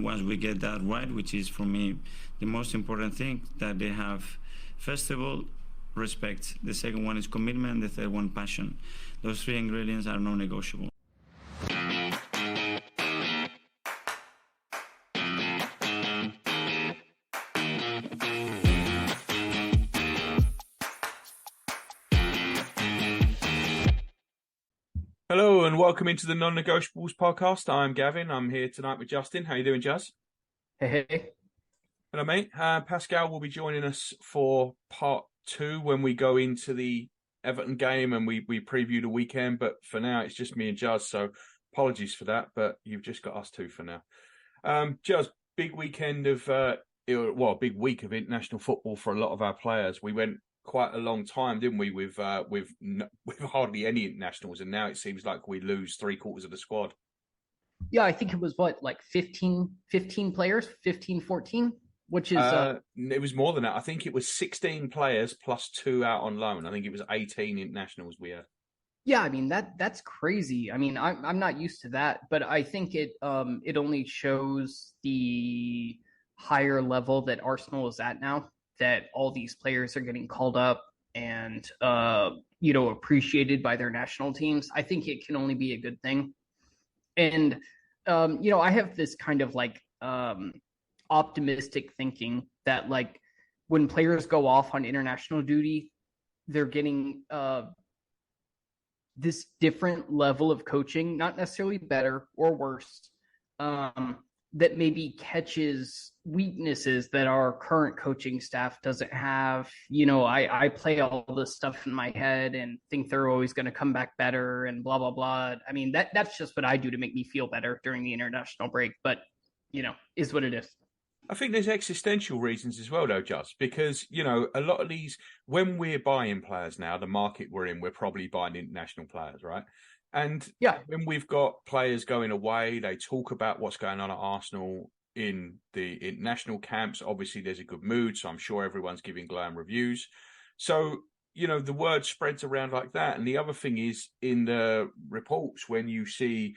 once we get that right, which is for me the most important thing, that they have, first of all, respect. The second one is commitment. The third one, passion. Those three ingredients are non-negotiable. Hello and welcome into the Non-Negotiables podcast. I'm Gavin. I'm here tonight with Justin. How you doing, Juz? Hey. Hello, mate. Pascal will be joining us for part 2 when we go into the Everton game and we preview the weekend. But for now, it's just me and Juz. So apologies for that, but you've just got us two for now. Juz, big weekend of big week of international football for a lot of our players. We went quite a long time, didn't we, with hardly any internationals, and now it seems like we lose 3/4 of the squad. Yeah, I think it was 15 players, 15, 14, which is it was more than that. I think it was 16 players plus 2 out on loan. I think it was 18 internationals we had. Yeah, I mean that's crazy. I mean, I'm not used to that, but I think it only shows the higher level that Arsenal is at now, that all these players are getting called up and appreciated by their national teams. I think it can only be a good thing. And I have this kind of optimistic thinking that when players go off on international duty, they're getting this different level of coaching, not necessarily better or worse, that maybe catches weaknesses that our current coaching staff doesn't have. I play all this stuff in my head and think they're always going to come back better and blah, blah, blah. I mean, that's just what I do to make me feel better during the international break, but, is what it is. I think there's existential reasons as well, though, Just because, a lot of these, when we're buying players now, the market we're in, we're probably buying international players, right? And yeah, when we've got players going away, they talk about what's going on at Arsenal in the international camps. Obviously, there's a good mood, so I'm sure everyone's giving glowing reviews. So, the word spreads around like that. And the other thing is, in the reports, when you see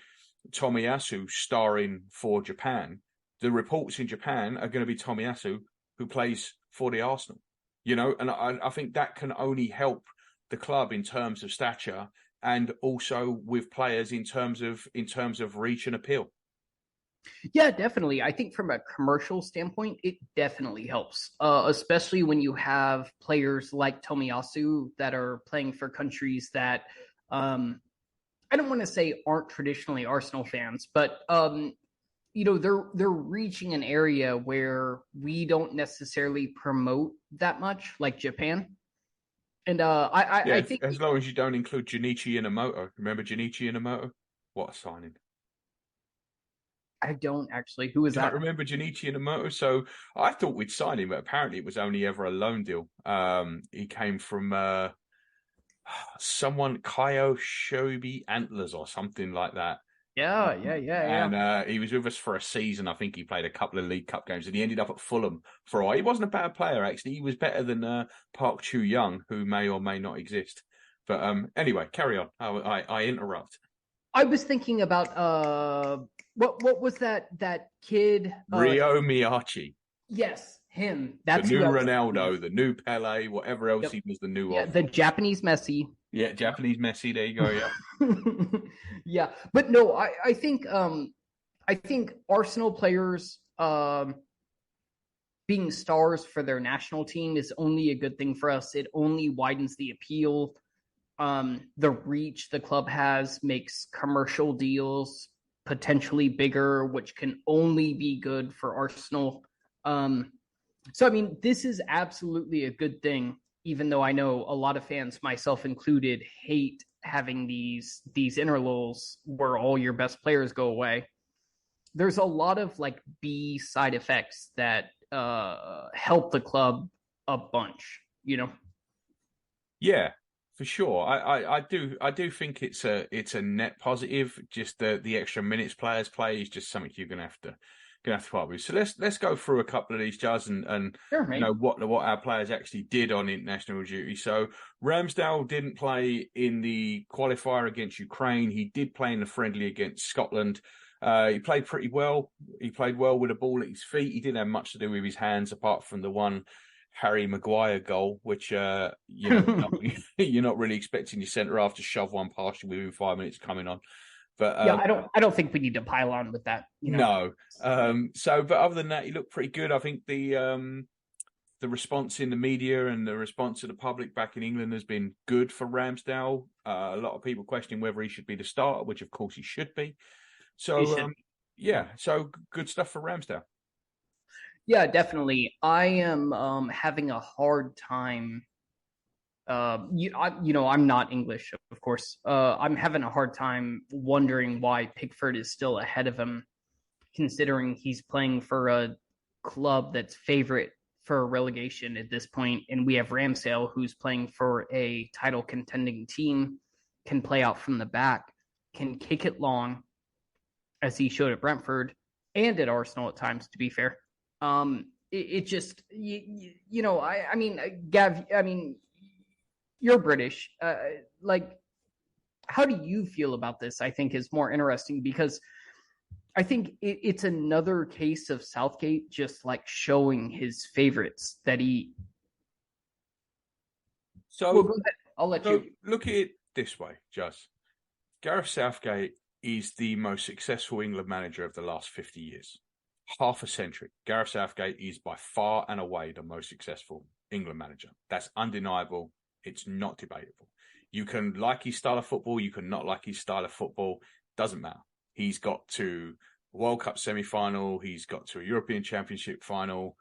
Tomiyasu starring for Japan, the reports in Japan are going to be Tomiyasu, who plays for the Arsenal. And I think that can only help the club in terms of stature, and also with players in terms of reach and appeal. Yeah, definitely. I think from a commercial standpoint, it definitely helps, especially when you have players like Tomiyasu that are playing for countries that I don't want to say aren't traditionally Arsenal fans, but they're reaching an area where we don't necessarily promote that much, like Japan. And I think as long as you don't include Junichi Inamoto. Remember Junichi Inamoto? What a signing. I don't actually. Who is that? I remember Junichi Inamoto. So I thought we'd sign him, but apparently it was only ever a loan deal. He came from someone, Kyoshi Antlers or something like that. Yeah. And he was with us for a season. I think he played a couple of League Cup games, and he ended up at Fulham for a while. He wasn't a bad player, actually. He was better than Park Chu-young, who may or may not exist. But anyway, carry on. I interrupt. I was thinking about what was that kid? Ryo Miyachi. Yes, him. That's the new Ronaldo, the new Pele, whatever else he was the new of. The Japanese Messi. Yeah, Japanese Messi. There you go. Yeah. Yeah, but no, I think Arsenal players being stars for their national team is only a good thing for us. It only widens the appeal. The reach the club has makes commercial deals potentially bigger, which can only be good for Arsenal. So, I mean, this is absolutely a good thing, even though I know a lot of fans, myself included, hate having these interlulls where all your best players go away. There's a lot of B side effects that help the club a bunch, Yeah, for sure. I do think it's a net positive. Just the extra minutes players play is just something you're gonna have to part with. So let's go through a couple of these, Jazz, and sure, what our players actually did on international duty. So Ramsdale didn't play in the qualifier against Ukraine. He did play in the friendly against Scotland. He played pretty well. He played well with the ball at his feet. He didn't have much to do with his hands apart from the one Harry Maguire goal, which you're not really expecting your centre half to shove one past you within 5 minutes coming on. But I don't think we need to pile on with that. No. But other than that, he looked pretty good. I think the response in the media and the response to the public back in England has been good for Ramsdale. A lot of people questioning whether he should be the starter, which of course he should be. So so good stuff for Ramsdale. Yeah, definitely. I am having a hard time. I'm not English, of course. I'm having a hard time wondering why Pickford is still ahead of him, considering he's playing for a club that's favorite for relegation at this point, and we have Ramsdale, who's playing for a title contending team, can play out from the back, can kick it long, as he showed at Brentford and at Arsenal at times, to be fair. It just, I mean, Gav, I mean, you're British. How do you feel about this? I think is more interesting because I think it's another case of Southgate just like showing his favorites that he. So well, go ahead. I'll let you look at it this way, Juz. Gareth Southgate is the most successful England manager of the last 50 years. Half a century. Gareth Southgate is by far and away the most successful England manager. That's undeniable. It's not debatable. You can like his style of football. You can not like his style of football. Doesn't matter. He's got to a World Cup semi-final. He's got to a European Championship final.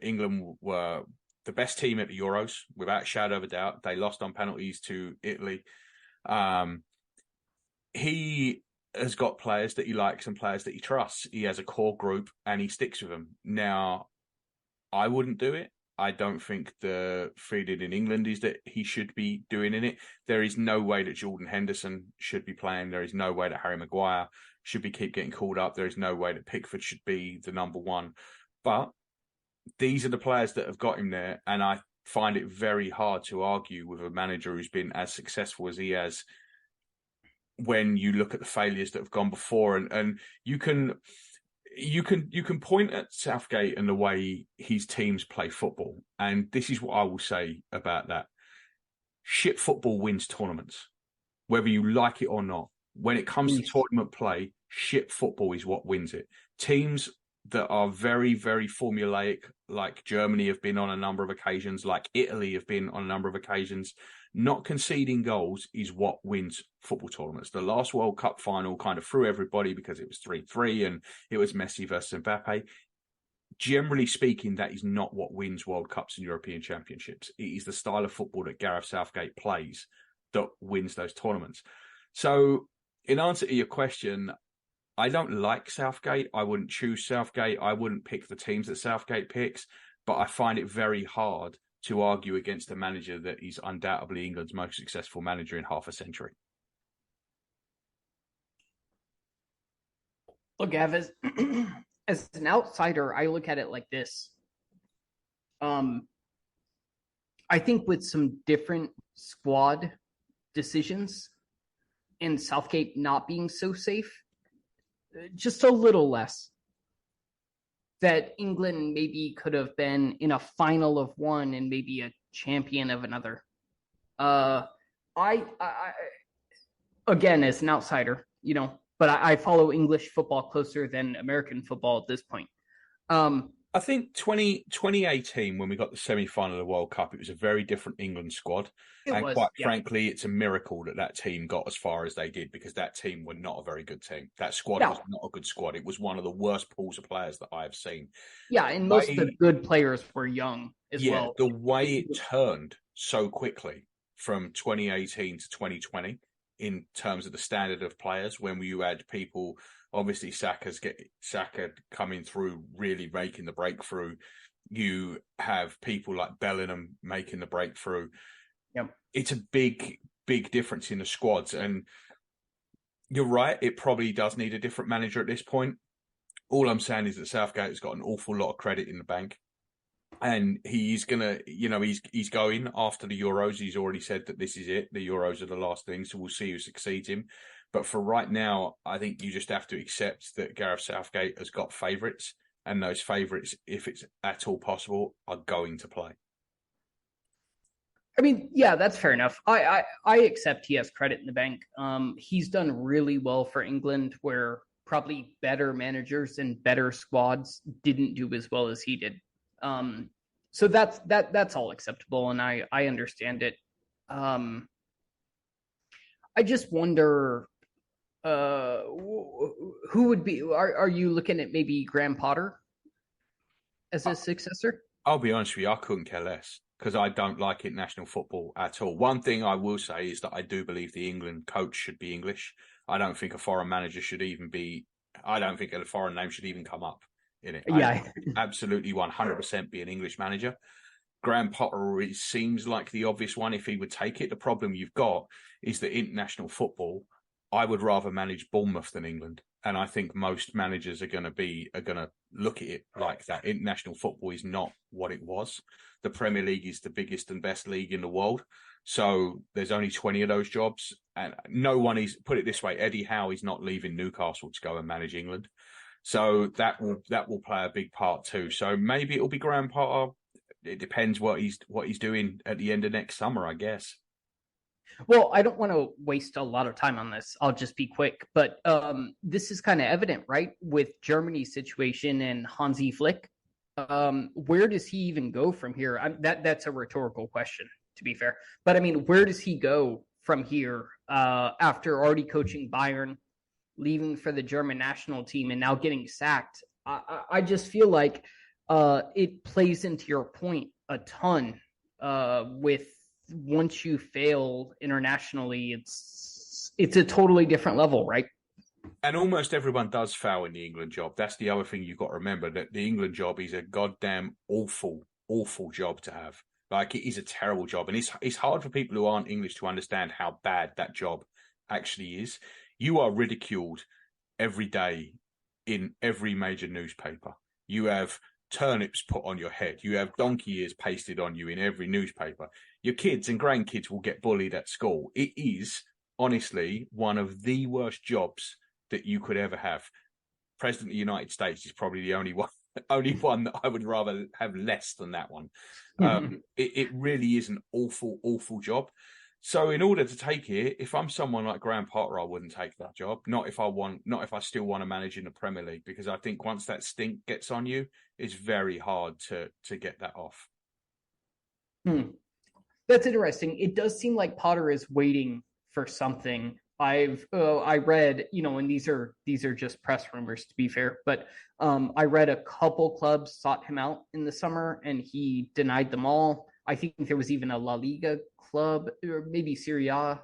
England were the best team at the Euros, without a shadow of a doubt. They lost on penalties to Italy. He has got players that he likes and players that he trusts. He has a core group and he sticks with them. Now, I wouldn't do it. I don't think the feeling in England is that he should be doing it. There is no way that Jordan Henderson should be playing. There is no way that Harry Maguire should keep getting called up. There is no way that Pickford should be the number one. But these are the players that have got him there. And I find it very hard to argue with a manager who's been as successful as he has when you look at the failures that have gone before. And you can point at Southgate and the way his teams play football. And this is what I will say about that. Shit football wins tournaments, whether you like it or not. When it comes to tournament play, shit football is what wins it. Teams that are very, very formulaic, like Germany have been on a number of occasions, like Italy have been on a number of occasions, not conceding goals is what wins football tournaments. The last World Cup final kind of threw everybody because it was 3-3 and it was Messi versus Mbappe. Generally speaking, that is not what wins World Cups and European Championships. It is the style of football that Gareth Southgate plays that wins those tournaments. So in answer to your question, I don't like Southgate. I wouldn't choose Southgate. I wouldn't pick the teams that Southgate picks, but I find it very hard to argue against a manager that is undoubtedly England's most successful manager in half a century. Look, Gav, as an outsider, I look at it like this. I think with some different squad decisions and Southgate not being so safe, just a little less, that England maybe could have been in a final of one and maybe a champion of another. I again, as an outsider, but I follow English football closer than American football at this point. I think 2018, when we got the semi-final of the World Cup, it was a very different England squad. Frankly, it's a miracle that team got as far as they did, because that team were not a very good team. That squad was not a good squad. It was one of the worst pools of players that I have seen. Yeah, and most of the good players were young as well. The way it turned so quickly from 2018 to 2020 in terms of the standard of players, when you had people... Obviously, Saka coming through, really making the breakthrough. You have people like Bellingham making the breakthrough. Yep. It's a big, big difference in the squads. And you're right, it probably does need a different manager at this point. All I'm saying is that Southgate has got an awful lot of credit in the bank. And he's going to, he's going after the Euros. He's already said that this is it. The Euros are the last thing. So we'll see who succeeds him. But for right now, I think you just have to accept that Gareth Southgate has got favourites, and those favourites, if it's at all possible, are going to play. I mean, yeah, that's fair enough. I accept he has credit in the bank. He's done really well for England, where probably better managers and better squads didn't do as well as he did. So that's all acceptable, and I understand it. I just wonder who would be. Are you looking at maybe Graham Potter as his successor? I'll be honest with you, I couldn't care less because I don't like international football at all. One thing I will say is that I do believe the England coach should be English. I don't think a foreign manager should even be. I don't think a foreign name should even come up in it. Yeah, absolutely 100% be an English manager. Graham Potter seems like the obvious one if he would take it. The problem you've got is that international football, I would rather manage Bournemouth than England. And I think most managers are going to look at it like that. International football is not what it was. The Premier League is the biggest and best league in the world. So there's only 20 of those jobs. And no one is, put it this way, Eddie Howe is not leaving Newcastle to go and manage England. So that will play a big part too. So maybe it'll be Graham Potter. It depends what he's doing at the end of next summer, I guess. Well, I don't want to waste a lot of time on this. I'll just be quick. But this is kind of evident, right? With Germany's situation and Hansi Flick. Where does he even go from here? That's a rhetorical question, to be fair. But I mean, where does he go from here after already coaching Bayern, leaving for the German national team, and now getting sacked? I just feel like it plays into your point a ton with once you fail internationally, it's a totally different level, right? And almost everyone does fail in the England job. That's the other thing you've got to remember, that the England job is a goddamn awful, awful job to have. Like, it is a terrible job. And it's hard for people who aren't English to understand how bad that job actually is. You are ridiculed every day in every major newspaper. You have turnips put on your head. You have donkey ears pasted on you in every newspaper. Your kids and grandkids will get bullied at school. It is, honestly, one of the worst jobs that you could ever have. President of the United States is probably the only one that I would rather have less than that one. It really is an awful, awful job. So in order to take it, if I'm someone like Graham Potter, I wouldn't take that job. Not if I still want to manage in the Premier League, because I think once that stink gets on you, it's very hard to get that off. That's interesting. It does seem like Potter is waiting for something. I read, and these are just press rumors, to be fair, but I read a couple clubs sought him out in the summer and he denied them all. I think there was even a La Liga club, or maybe Serie A.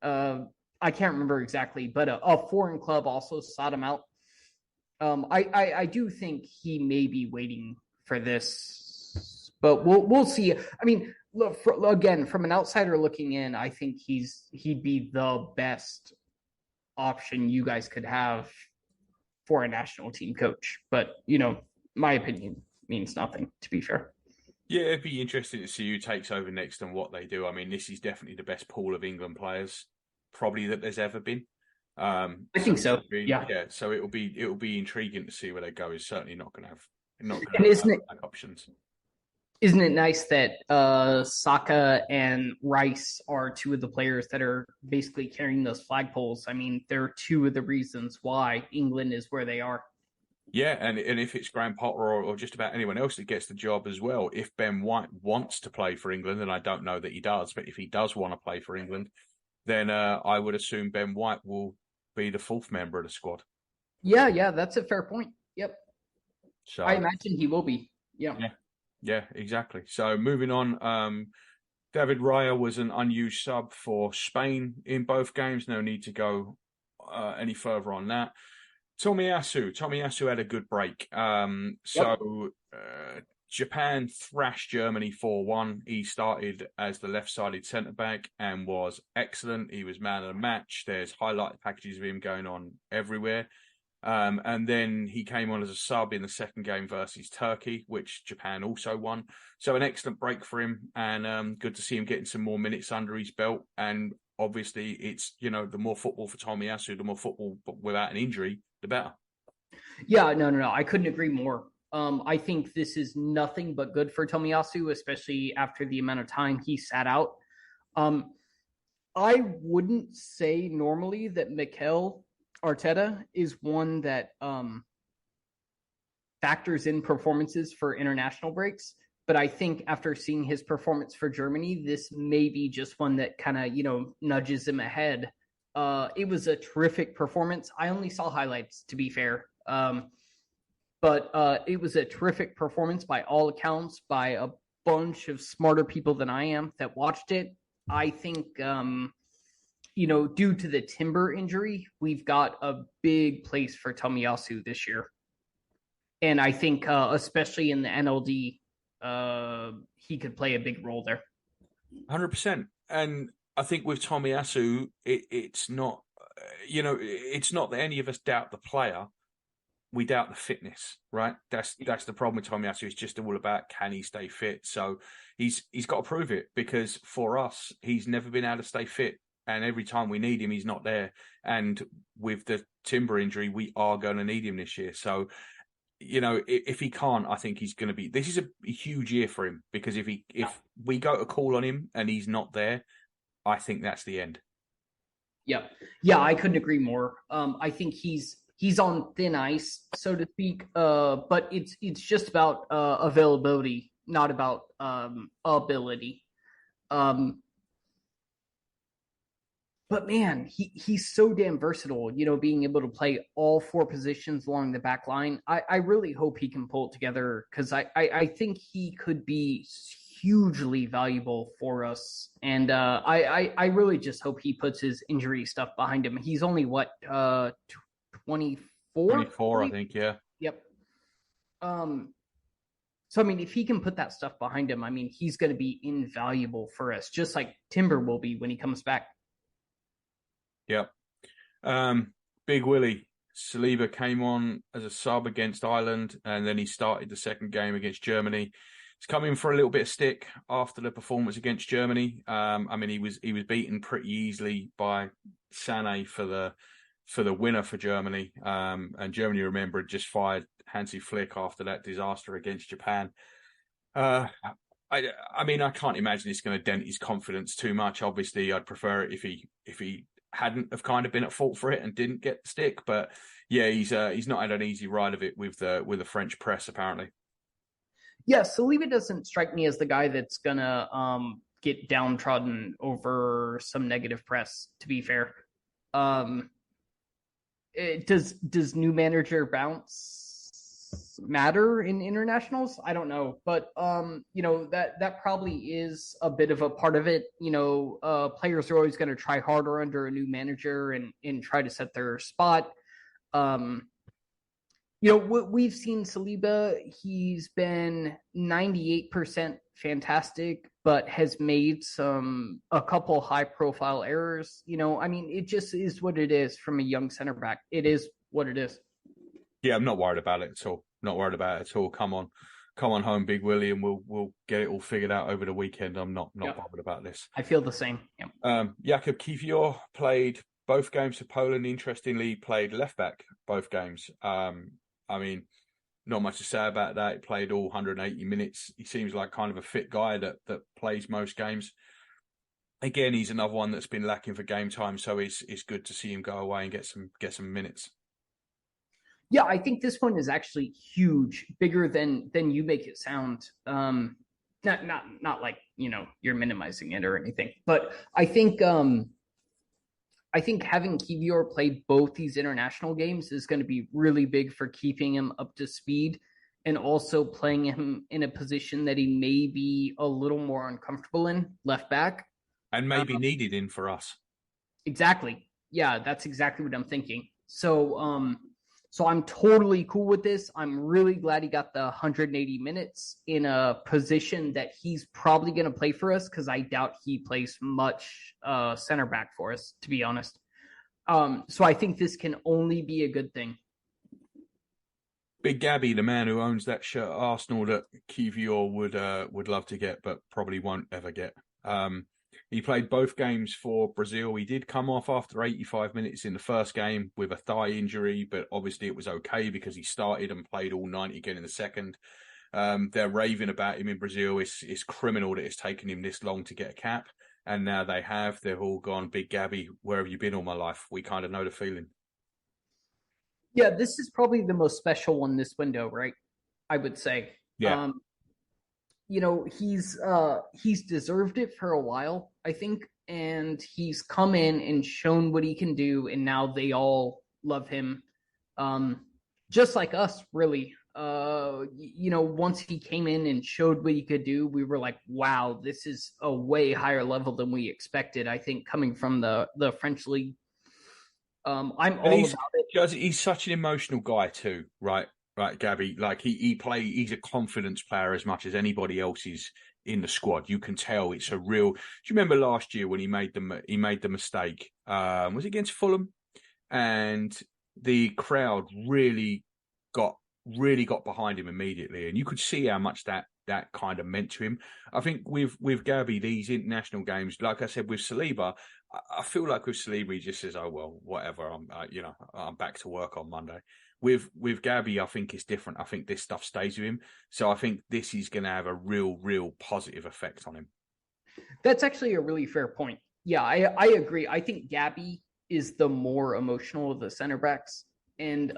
I can't remember exactly, but a foreign club also sought him out. I do think he may be waiting for this, but we'll see. I mean, look, again, from an outsider looking in, I think he'd be the best option you guys could have for a national team coach. But my opinion means nothing, to be fair. Yeah, it'd be interesting to see who takes over next and what they do. I mean, this is definitely the best pool of England players probably that there's ever been. I think so. Yeah. So it'll be intriguing to see where they go. It's certainly not going to have options. Isn't it nice that Saka and Rice are two of the players that are basically carrying those flagpoles? I mean, they're two of the reasons why England is where they are. Yeah, and if it's Graham Potter or just about anyone else that gets the job as well, if Ben White wants to play for England, and I don't know that he does, but if he does want to play for England, then I would assume Ben White will be the fourth member of the squad. Yeah, that's a fair point. Yep. So I imagine he will be. Yeah, exactly. So moving on, David Raya was an unused sub for Spain in both games. No need to go any further on that. Tomiyasu had a good break. Japan thrashed Germany 4-1. He started as the left-sided centre-back and was excellent. He was man of the match. There's highlight packages of him going on everywhere. And then he came on as a sub in the second game versus Turkey, which Japan also won. So an excellent break for him, and good to see him getting some more minutes under his belt. And obviously it's, the more football for Tomiyasu, the more football without an injury, the better. Yeah, no. I couldn't agree more. I think this is nothing but good for Tomiyasu, especially after the amount of time he sat out. I wouldn't say normally that Mikel Arteta is one that factors in performances for international breaks. But I think after seeing his performance for Germany, this may be just one that kind of, nudges him ahead. It was a terrific performance. I only saw highlights, to be fair. But it was a terrific performance by all accounts by a bunch of smarter people than I am that watched it. I think, due to the Timber injury, we've got a big place for Tomiyasu this year. And I think, especially in the NLD, he could play a big role there. 100%. And I think with Tomiyasu, it's not, it's not that any of us doubt the player. We doubt the fitness, right? That's the problem with Tomiyasu. It's just all about, can he stay fit? So he's got to prove it, because for us, he's never been able to stay fit. And every time we need him, he's not there. And with the Timber injury, we are going to need him this year. So, if he can't, I think he's going to be. This is a huge year for him, because if we go to call on him and he's not there, I think that's the end. Yeah, I couldn't agree more. I think he's on thin ice, so to speak. But it's just about availability, not about ability. But man, he's so damn versatile, being able to play all four positions along the back line. I really hope he can pull it together, because I think he could be hugely valuable for us. And I really just hope he puts his injury stuff behind him. He's only, 24? 24, I think, yeah. Yep. So, if he can put that stuff behind him, he's going to be invaluable for us, just like Timber will be when he comes back. Yep. Big Willie, Saliba came on as a sub against Ireland, and then he started the second game against Germany. He's come in for a little bit of stick after the performance against Germany. He was beaten pretty easily by Sané for the winner for Germany. And Germany, remember, had just fired Hansi Flick after that disaster against Japan. I can't imagine it's going to dent his confidence too much. Obviously, I'd prefer it if he hadn't have kind of been at fault for it and didn't get the stick. But yeah, he's not had an easy ride of it with the French press, apparently. Yeah, Saliba doesn't strike me as the guy that's gonna get downtrodden over some negative press, to be fair. Does new manager bounce matter in internationals? I don't know, but that probably is a bit of a part of it. Players are always going to try harder under a new manager and try to set their spot. We've seen Saliba. He's been 98% fantastic, but has made a couple high profile errors. It just is what it is from a young center back. It is what it is. Yeah, I'm not worried about it at all. Not worried about it at all. Come on home, Big Willie, and we'll get it all figured out over the weekend. I'm not bothered about this. I feel the same. Yeah. Jakub Kiwior played both games for Poland. Interestingly, played left back both games. Not much to say about that. He played all 180 minutes. He seems like kind of a fit guy that plays most games. Again, he's another one that's been lacking for game time, so it's good to see him go away and get some minutes. Yeah, I think this one is actually huge, bigger than you make it sound. Not like you're minimizing it or anything, but I think having Kiwior play both these international games is going to be really big for keeping him up to speed, and also playing him in a position that he may be a little more uncomfortable in, left back, and maybe needed in for us. Exactly. Yeah, that's exactly what I'm thinking. So I'm totally cool with this. I'm really glad he got the 180 minutes in a position that he's probably going to play for us, because I doubt he plays much center back for us, to be honest. So I think this can only be a good thing. Big Gabby, the man who owns that shirt at Arsenal that Kiwior would love to get, but probably won't ever get. He played both games for Brazil. He did come off after 85 minutes in the first game with a thigh injury, but obviously it was okay because he started and played all 90 again in the second. They're raving about him in Brazil. It's criminal that it's taken him this long to get a cap. And now they have. They've all gone, Big Gabby, where have you been all my life? We kind of know the feeling. Yeah, this is probably the most special one this window, right? I would say. Yeah. He's deserved it for a while, I think, and he's come in and shown what he can do, and now they all love him, just like us, really. Once he came in and showed what he could do, we were like, wow, this is a way higher level than we expected, I think, coming from the French league. I'm all about it. He's such an emotional guy too, right? Right, Gabby. Like he's a confidence player as much as anybody else is in the squad. You can tell it's a real. Do you remember last year when he made the mistake? Was it against Fulham? And the crowd really got behind him immediately, and you could see how much that kind of meant to him. I think with Gabby, these international games, like I said with Saliba, I feel like with Saliba, he just says, "Oh well, whatever. I'm back to work on Monday." With Gabby, I think it's different. I think this stuff stays with him. So I think this is going to have a real positive effect on him. That's actually a really fair point. Yeah, I agree. I think Gabby is the more emotional of the center backs, and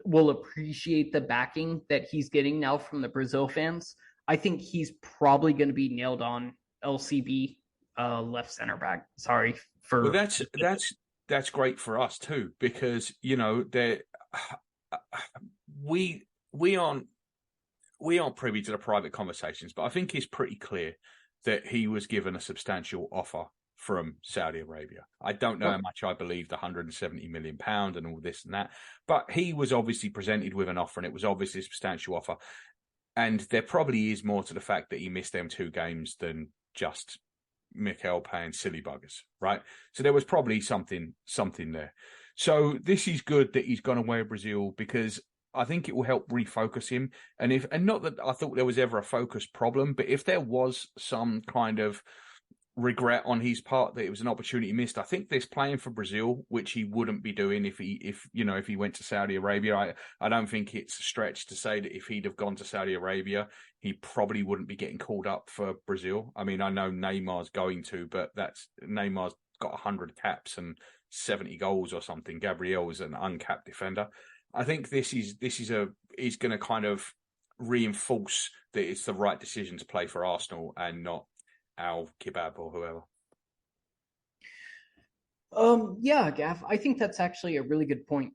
will appreciate the backing that he's getting now from the Brazil fans. I think he's probably going to be nailed on LCB left center back. Sorry for. Well, that's great for us too, because we aren't privy to the private conversations, but I think it's pretty clear that he was given a substantial offer from Saudi Arabia. I don't know how much I believe the £170 million and all this and that, but he was obviously presented with an offer, and it was obviously a substantial offer. And there probably is more to the fact that he missed them 2 games than just Mikel paying silly buggers, right? So there was probably something there. So this is good that he's gone away to Brazil, because I think it will help refocus him. And not that I thought there was ever a focus problem, but if there was some kind of regret on his part that it was an opportunity missed, I think this playing for Brazil, which he wouldn't be doing if he went to Saudi Arabia. I don't think it's a stretch to say that if he'd have gone to Saudi Arabia, he probably wouldn't be getting called up for Brazil. I mean, I know Neymar's going to, but Neymar's got 100 caps and 70 goals or something. Gabriel is an uncapped defender. I think this is going to kind of reinforce that it's the right decision to play for Arsenal and not Al Kebab or whoever. Yeah, Gav, I think that's actually a really good point.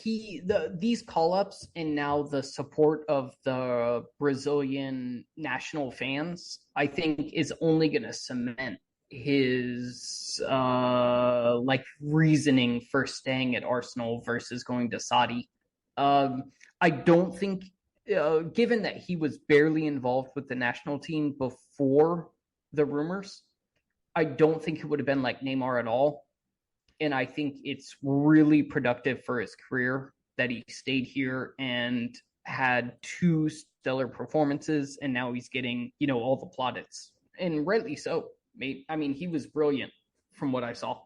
These call-ups and now the support of the Brazilian national fans, I think, is only going to cement his reasoning for staying at Arsenal versus going to Saudi. I don't think, given that he was barely involved with the national team before the rumors, I don't think it would have been like Neymar at all. And I think it's really productive for his career that he stayed here and had 2 stellar performances, and now he's getting, all the plaudits, and rightly so. I mean, he was brilliant from what I saw.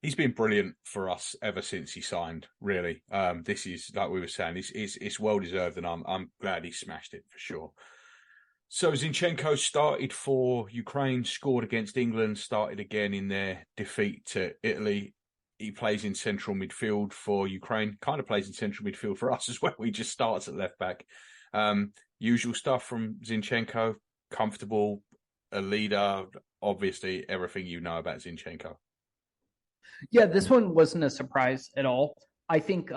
He's been brilliant for us ever since he signed, really. This is, like we were saying, it's well-deserved, and I'm glad he smashed it for sure. So Zinchenko started for Ukraine, scored against England, started again in their defeat to Italy. He plays in central midfield for Ukraine, kind of plays in central midfield for us as well. He just starts at left back. Usual stuff from Zinchenko, comfortable, a leader, obviously everything you know about Zinchenko. Yeah, this one wasn't a surprise at all. I think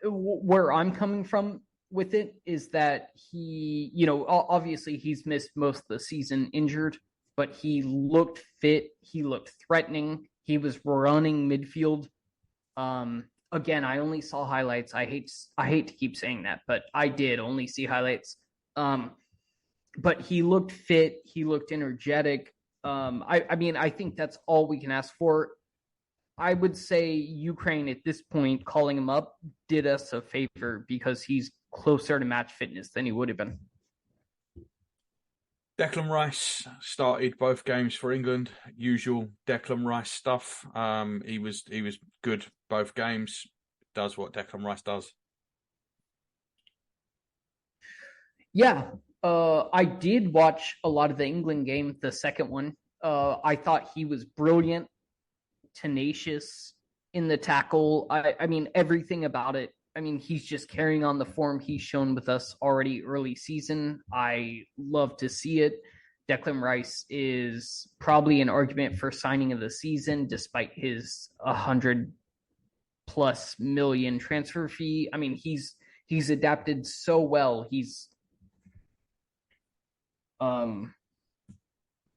where I'm coming from with it is that he, obviously he's missed most of the season injured, but he looked fit. He looked threatening. He was running midfield. Again, I only saw highlights. I hate to keep saying that, but I did only see highlights. But he looked fit. He looked energetic. I mean, I think that's all we can ask for. I would say Ukraine at this point, calling him up, did us a favor because he's closer to match fitness than he would have been. Declan Rice started both games for England. Usual Declan Rice stuff. He was good both games. Does what Declan Rice does. Yeah, I did watch a lot of the England game, the second one. I thought he was brilliant, tenacious in the tackle. I mean, everything about it. I mean, he's just carrying on the form he's shown with us already early season. I love to see it. Declan Rice is probably an argument for signing of the season, despite his 100+ million transfer fee. I mean, he's adapted so well.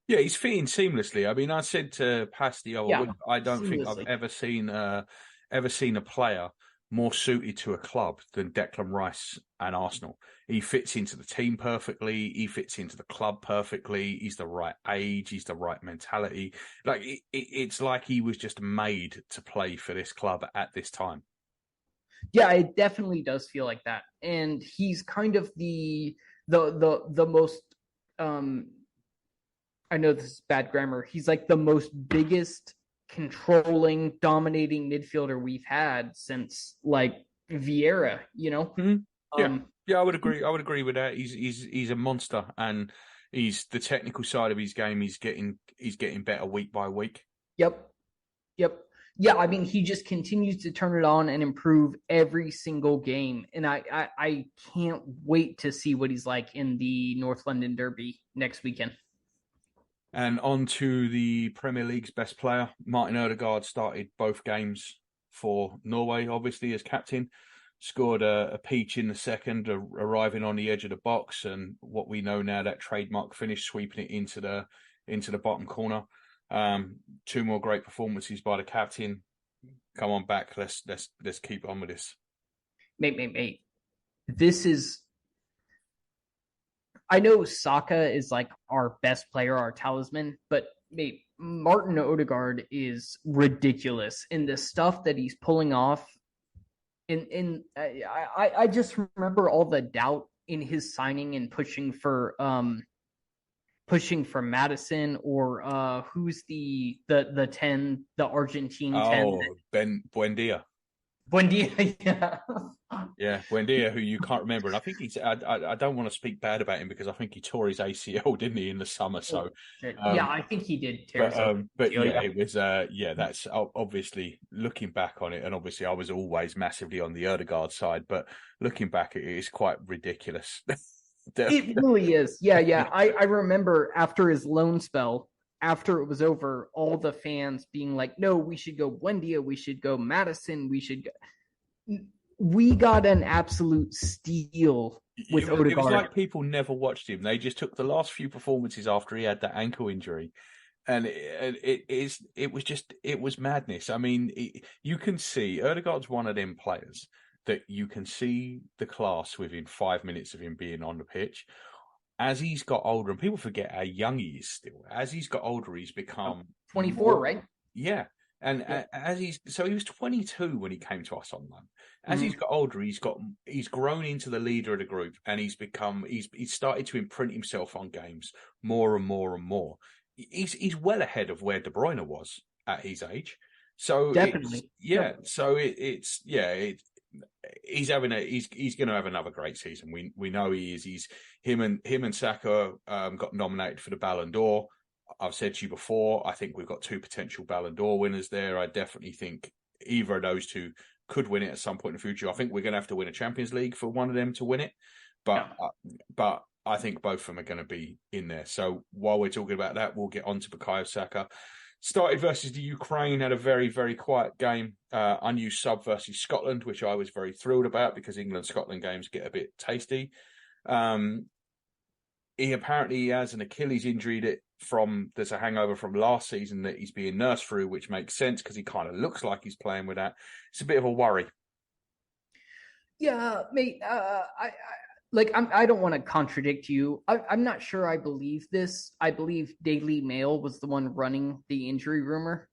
Yeah, he's fitting seamlessly. I mean, I said to Paz the other week, I don't think I've seamlessly. ever seen a player more suited to a club than Declan Rice and Arsenal. He fits into the team perfectly. He fits into the club perfectly. He's the right age. He's the right mentality. Like it's like he was just made to play for this club at this time. Yeah, it definitely does feel like that. And he's kind of the most I know this is bad grammar. He's like the most biggest controlling, dominating midfielder we've had since like Vieira, you know? Mm-hmm. Yeah, I would agree. I would agree with that. He's a monster, and he's the technical side of his game. He's getting better week by week. Yep. Yeah, I mean, he just continues to turn it on and improve every single game, and I can't wait to see what he's like in the North London Derby next weekend. And on to the Premier League's best player. Martin Odegaard started both games for Norway, obviously, as captain. Scored a peach in the second, arriving on the edge of the box. And what we know now, that trademark finish, sweeping it into the bottom corner. Two more great performances by the captain. Come on back. Let's keep on with this. Mate. This is... I know Saka is like our best player, our talisman, but mate, Martin Odegaard is ridiculous in the stuff that he's pulling off. I just remember all the doubt in his signing and pushing for Madison, or who's the 10, the Argentine 10. Oh, Buendia. Yeah. Yeah, Buendia, who you can't remember. And I think I don't want to speak bad about him because I think he tore his ACL, didn't he, in the summer? So, yeah, I think he did tear but yeah, it was, that's obviously looking back on it. And obviously, I was always massively on the Odegaard side, but looking back, it is quite ridiculous. It really is. Yeah. I remember after his loan spell, after it was over, all the fans being like, no, we should go Buendia, we should go Madison, we got an absolute steal with Odegaard. It was like people never watched him. They just took the last few performances after he had that ankle injury. And it was madness. I mean, you can see Odegaard's one of them players that you can see the class within 5 minutes of him being on the pitch. As he's got older, and people forget how young he is still. As he's got older, he's become 24, right? Yeah, and as he was 22 when he came to us on loan. As he's got older, he's grown into the leader of the group, and he's started to imprint himself on games more and more and more. He's well ahead of where De Bruyne was at his age. So definitely, he's going to have another great season. We know he is. Him and Saka got nominated for the Ballon d'Or. I've said to you before, I think we've got two potential Ballon d'Or winners there. I definitely think either of those two could win it at some point in the future. I think we're going to have to win a Champions League for one of them to win it, but I think both of them are going to be in there. So while we're talking about that, we'll get on to Bukayo Saka. Started versus the Ukraine, had a very, very quiet game. Unused sub versus Scotland, which I was very thrilled about because England-Scotland games get a bit tasty. He apparently has an Achilles injury there's a hangover from last season that he's being nursed through, which makes sense because he kind of looks like he's playing with that. It's a bit of a worry. Yeah, mate. I don't want to contradict you. I'm not sure I believe this. I believe Daily Mail was the one running the injury rumor.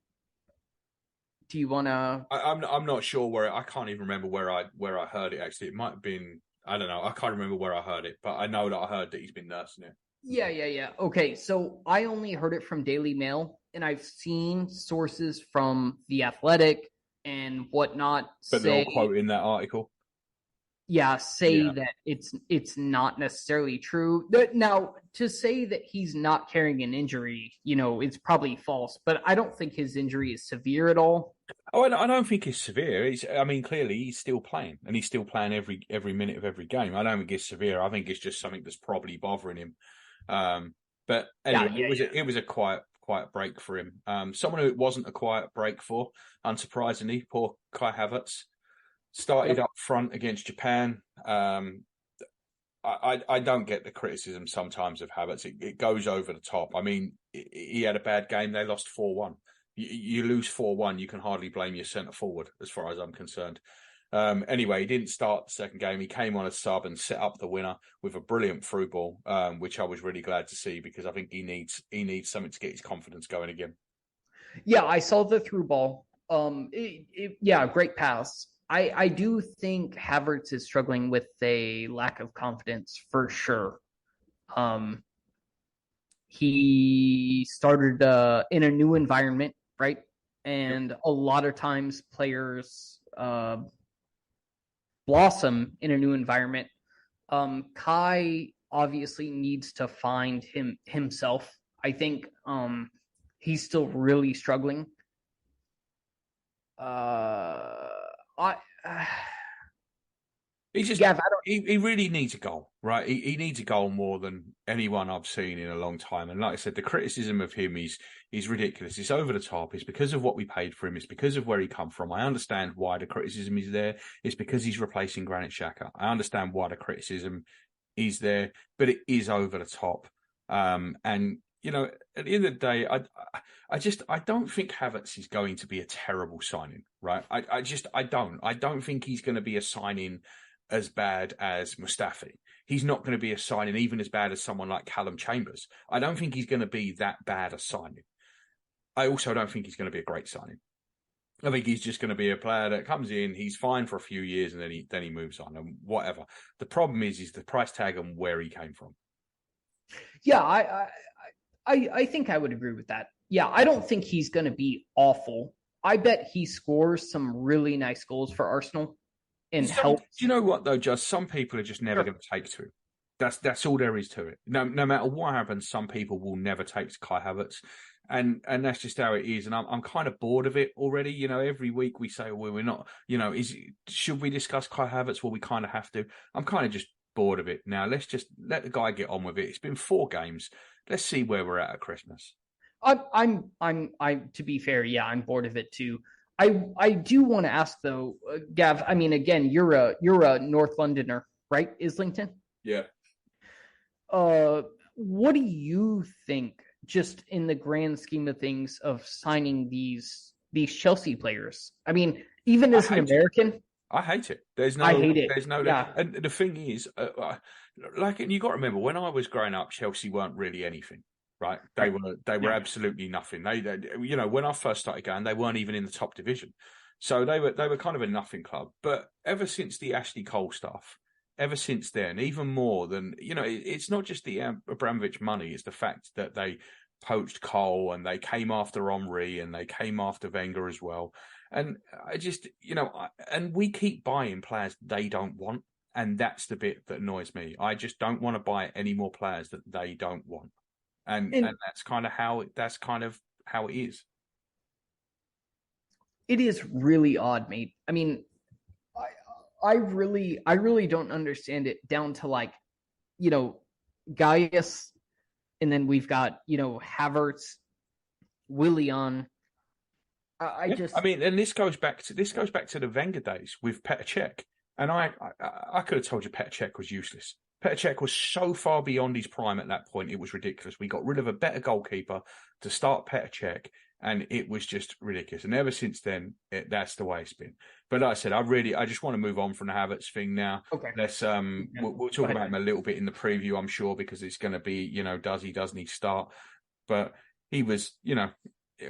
Do you want to? I'm not sure I can't even remember where I heard it. Actually, it might have been. I don't know. I can't remember where I heard it, but I know that I heard that he's been nursing it. Yeah. Okay, so I only heard it from Daily Mail, and I've seen sources from The Athletic and whatnot But they're all say, quoting that article. say Yeah. that it's not necessarily true. Now, to say that he's not carrying an injury, it's probably false. But I don't think his injury is severe at all. Oh, I don't think it's severe. I mean, clearly he's still playing, and he's still playing every minute of every game. I don't think it's severe. I think it's just something that's probably bothering him. But anyway, it was a quiet break for him. Someone who it wasn't a quiet break for, unsurprisingly, poor Kai Havertz started up front against Japan. I don't get the criticism sometimes of Havertz. It goes over the top. I mean, he had a bad game. They lost 4-1. You lose 4-1, you can hardly blame your centre forward, as far as I'm concerned. Anyway, he didn't start the second game. He came on a sub and set up the winner with a brilliant through ball, which I was really glad to see, because I think he needs something to get his confidence going again. Yeah, I saw the through ball. Great pass. I do think Havertz is struggling with a lack of confidence for sure. He started in a new environment, right? And a lot of times players blossom in a new environment. Kai obviously needs to find himself. I think he's still really struggling. He really needs a goal, right? He needs a goal more than anyone I've seen in a long time. And like I said, the criticism of him is ridiculous. It's over the top. It's because of what we paid for him. It's because of where he come from. I understand why the criticism is there. It's because he's replacing Granit Xhaka. I understand why the criticism is there, but it is over the top. And at the end of the day, I don't think Havertz is going to be a terrible signing, right? I don't think he's going to be a signing as bad as Mustafi. He's not going to be a signing even as bad as someone like Callum Chambers. I don't think he's going to be that bad a signing. I also don't think he's going to be a great signing. I think he's just going to be a player that comes in, he's fine for a few years, and then he moves on and whatever. The problem is the price tag and where he came from. Yeah, I think I would agree with that. Yeah, I don't think he's going to be awful. I bet he scores some really nice goals for Arsenal and helps. Do you know what, though, just some people are just never going to take to him. That's all there is to it. No matter what happens, some people will never take to Kai Havertz. And that's just how it is. And I'm kind of bored of it already. Every week we say, well, we're not, should we discuss Kai Havertz? Well, we kind of have to. I'm kind of just bored of it now. Let's just let the guy get on with it. It's been 4 games. Let's see where we're at Christmas. I'm to be fair, yeah, I'm bored of it too. I do want to ask though, Gav. I mean, again, you're a North Londoner, right? Islington. Yeah. What do you think, just in the grand scheme of things, of signing these Chelsea players? I mean, even as an American, I hate it. I hate it. There's no. Yeah. And the thing is, and you got to remember, when I was growing up, Chelsea weren't really anything. Right, they were absolutely nothing. They when I first started going, they weren't even in the top division, so they were kind of a nothing club. But ever since the Ashley Cole stuff, ever since then, even more than it's not just the Abramovich money; it's the fact that they poached Cole and they came after Omri and they came after Wenger as well. And I just and we keep buying players they don't want, and that's the bit that annoys me. I just don't want to buy any more players that they don't want. And that's kind of how it is. It is really odd, mate. I mean, I really don't understand it down to Gaius, and then we've got Havertz, Willian. I mean, and this goes back to the Wenger days with Petr Cech, and I could have told you Petr Cech was useless. Petr Cech was so far beyond his prime at that point, it was ridiculous. We got rid of a better goalkeeper to start Petr Cech, and it was just ridiculous. And ever since then, that's the way it's been. But like I said, I just want to move on from the Havertz thing now. Okay. Let's we'll talk about him a little bit in the preview, I'm sure, because it's going to be doesn't he start? But he was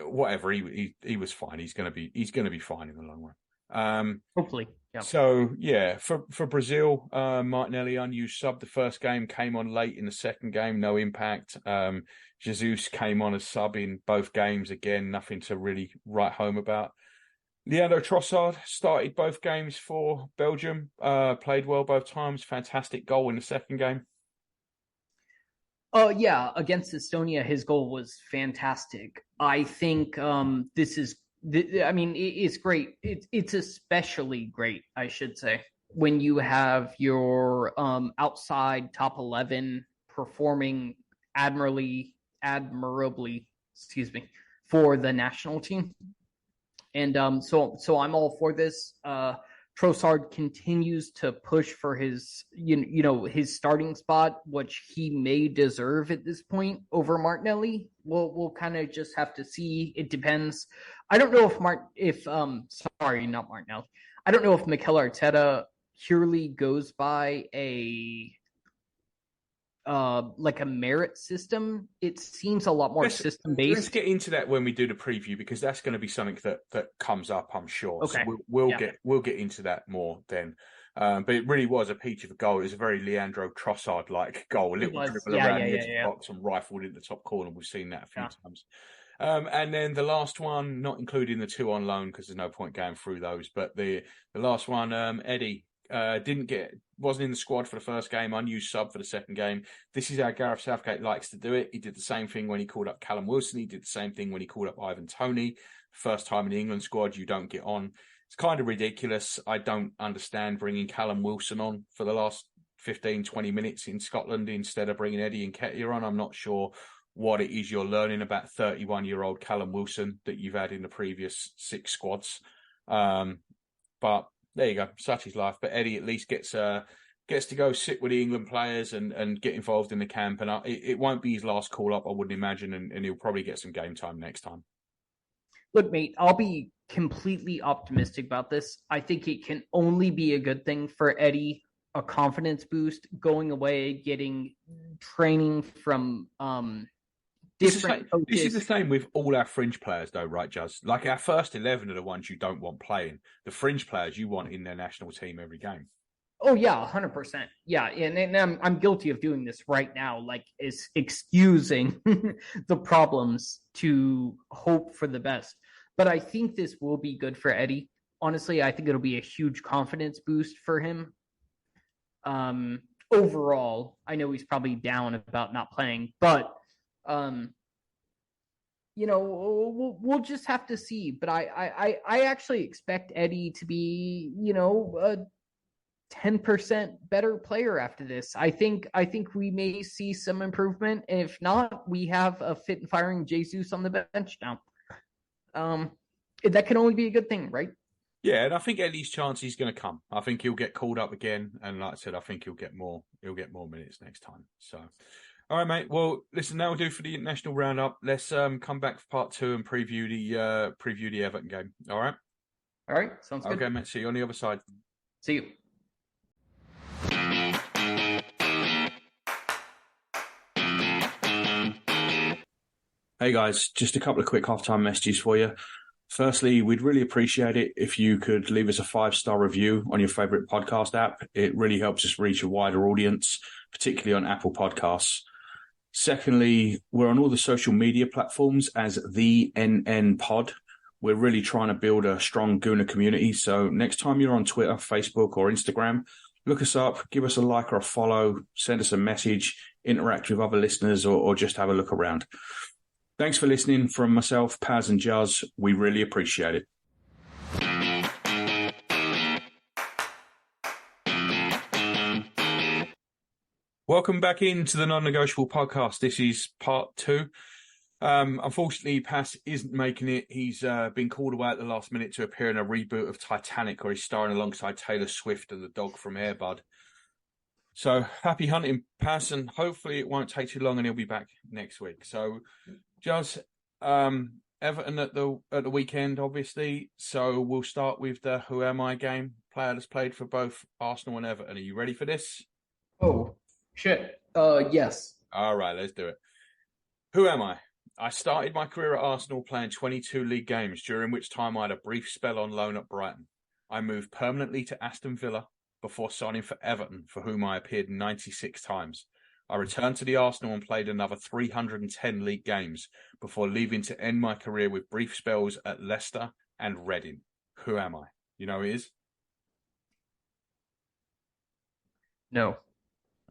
whatever he was fine. He's going to be fine in the long run. Hopefully. Yeah. So, yeah, for Brazil, Martinelli, unused sub. The first game came on late in the second game, no impact. Jesus came on as sub in both games. Again, nothing to really write home about. Leandro Trossard started both games for Belgium, played well both times. Fantastic goal in the second game. Oh yeah, against Estonia, his goal was fantastic. I think this is. I mean, it's great. It's especially great, I should say, when you have your outside top 11 performing admirably, excuse me, for the national team. And so I'm all for this. Trossard continues to push for his his starting spot, which he may deserve at this point over Martinelli. We'll kind of just have to see. It depends. I don't know if not Martinelli. I don't know if Mikel Arteta purely goes by a like a merit system. It seems a lot more system based. Let's get into that when we do the preview, because that's going to be something that comes up, I'm sure. Okay. So we'll get into that more then. But it really was a peach of a goal. It was a very Leandro Trossard like goal, a little dribble around the edge of the box and rifled in the top corner. We've seen that a few times. And then the last one, not including the two on loan because there's no point going through those, but the last one, Eddie. Wasn't in the squad for the first game, unused sub for the second game. This is how Gareth Southgate likes to do it. He did the same thing when he called up Callum Wilson. He did the same thing when he called up Ivan Toney. First time in the England squad, you don't get on. It's kind of ridiculous. I don't understand bringing Callum Wilson on for the last 15, 20 minutes in Scotland instead of bringing Eddie Nketiah on. I'm not sure what it is you're learning about 31-year-old Callum Wilson that you've had in the previous 6 squads. But there you go. Such is life. But Eddie at least gets to go sit with the England players and get involved in the camp. And it won't be his last call up, I wouldn't imagine. And he'll probably get some game time next time. Look, mate, I'll be completely optimistic about this. I think it can only be a good thing for Eddie, a confidence boost, going away, getting training from different coaches. This is the same with all our fringe players, though, right, Juz? Like our first 11 are the ones you don't want playing. The fringe players you want in their national team every game. Oh yeah, 100%. Yeah, and I'm guilty of doing this right now. Like, is excusing the problems to hope for the best. But I think this will be good for Eddie. Honestly, I think it'll be a huge confidence boost for him. Overall, I know he's probably down about not playing, but we'll just have to see. But I actually expect Eddie to be, a 10% better player after this. I think we may see some improvement. And if not, we have a fit and firing Jesus on the bench now. That can only be a good thing, right? Yeah, and I think Eddie's chance is going to come. I think he'll get called up again, and like I said, I think he'll get more minutes next time. So, all right, mate. Well, listen, that'll do for the international roundup. Let's come back for part 2 and preview the Everton game. All right. All right, sounds good. Okay, mate. See you on the other side. See you. Hey guys, just a couple of quick halftime messages for you. Firstly, we'd really appreciate it if you could leave us a 5-star review on your favorite podcast app. It really helps us reach a wider audience, particularly on Apple Podcasts. Secondly, we're on all the social media platforms as the NN Pod. We're really trying to build a strong Gooner community. So next time you're on Twitter, Facebook, or Instagram, look us up, give us a like or a follow, send us a message, interact with other listeners, or just have a look around. Thanks for listening from myself, Paz and Juz. We really appreciate it. Welcome back into the Non-Negotiable podcast. This is part 2. Unfortunately, Paz isn't making it. He's been called away at the last minute to appear in a reboot of Titanic, where he's starring alongside Taylor Swift and the dog from Air Bud. So happy hunting, Paz, and hopefully it won't take too long and he'll be back next week. So, Juz, Everton at the weekend, obviously. So we'll start with the Who Am I game. Player that's played for both Arsenal and Everton. Are you ready for this? Oh, shit. Yes. All right, let's do it. Who am I? I started my career at Arsenal playing 22 league games, during which time I had a brief spell on loan at Brighton. I moved permanently to Aston Villa before signing for Everton, for whom I appeared 96 times. I returned to the Arsenal and played another 310 league games before leaving to end my career with brief spells at Leicester and Reading. Who am I? You know who it is? No.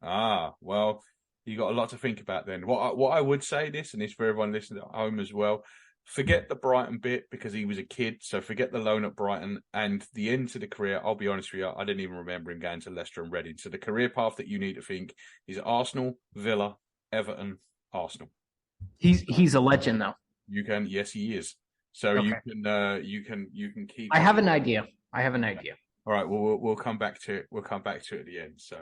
Well, you got a lot to think about then. What I would say this, and it's for everyone listening at home as well, forget the Brighton bit because he was a kid. So forget the loan at Brighton and the end to the career. I'll be honest with you, I didn't even remember him going to Leicester and Reading. So the career path that you need to think is Arsenal, Villa, Everton, Arsenal. He's a legend though. Yes, he is. So okay. you can keep. I have an idea. All right. Well, we'll come back to it. We'll come back to it at the end. So,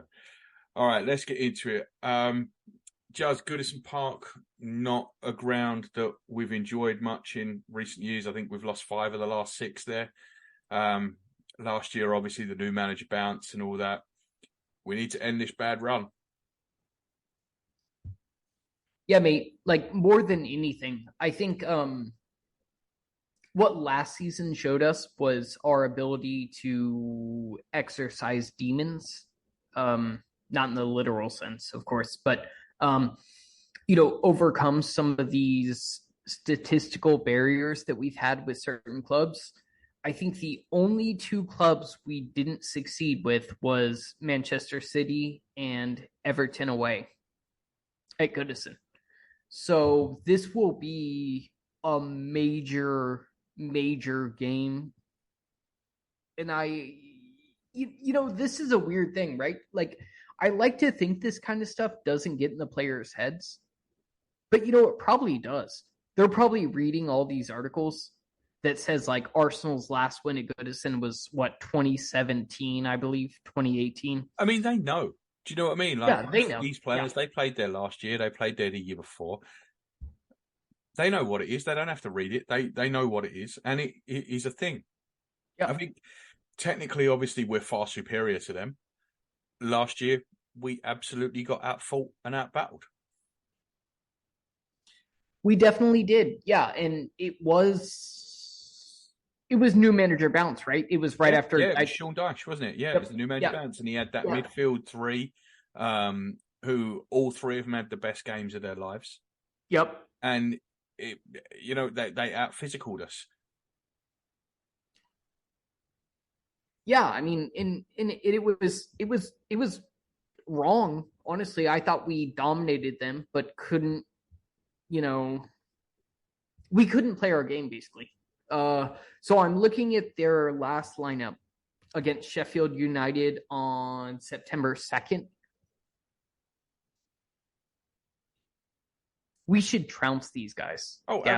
all right, let's get into it. Jazz, Goodison Park, not a ground that we've enjoyed much in recent years. I think we've lost 5 of the last 6 there. Last year, obviously, the new manager bounce and all that. We need to end this bad run. Yeah, mate. Like, more than anything, I think what last season showed us was our ability to exercise demons. Not in the literal sense, of course, but overcome some of these statistical barriers that we've had with certain clubs. I think the only 2 clubs we didn't succeed with was Manchester City and Everton away at Goodison. So this will be a major game. And this is a weird thing, right? Like, I like to think this kind of stuff doesn't get in the players' heads, but it probably does. They're probably reading all these articles that says like Arsenal's last win at Goodison was 2017, I believe, 2018. I mean, they know. Do you know what I mean? Like, yeah, they know. These players, They played there last year. They played there the year before. They know what it is. They don't have to read it. They know what it is, and it is a thing. Yeah. I think technically, obviously, we're far superior to them. Last year, we absolutely got outfought and outbattled. We definitely did. Yeah, and it was new manager bounce, right? It was right after. Yeah, it was Sean Dyche, wasn't it? Yeah, it was the new manager bounce, and he had that midfield 3, who all 3 of them had the best games of their lives. Yep. And they out physicaled us. Yeah, I mean, it was wrong. Honestly, I thought we dominated them, but couldn't. We couldn't play our game basically. So I'm looking at their last lineup against Sheffield United on September 2nd. We should trounce these guys. Oh, yeah.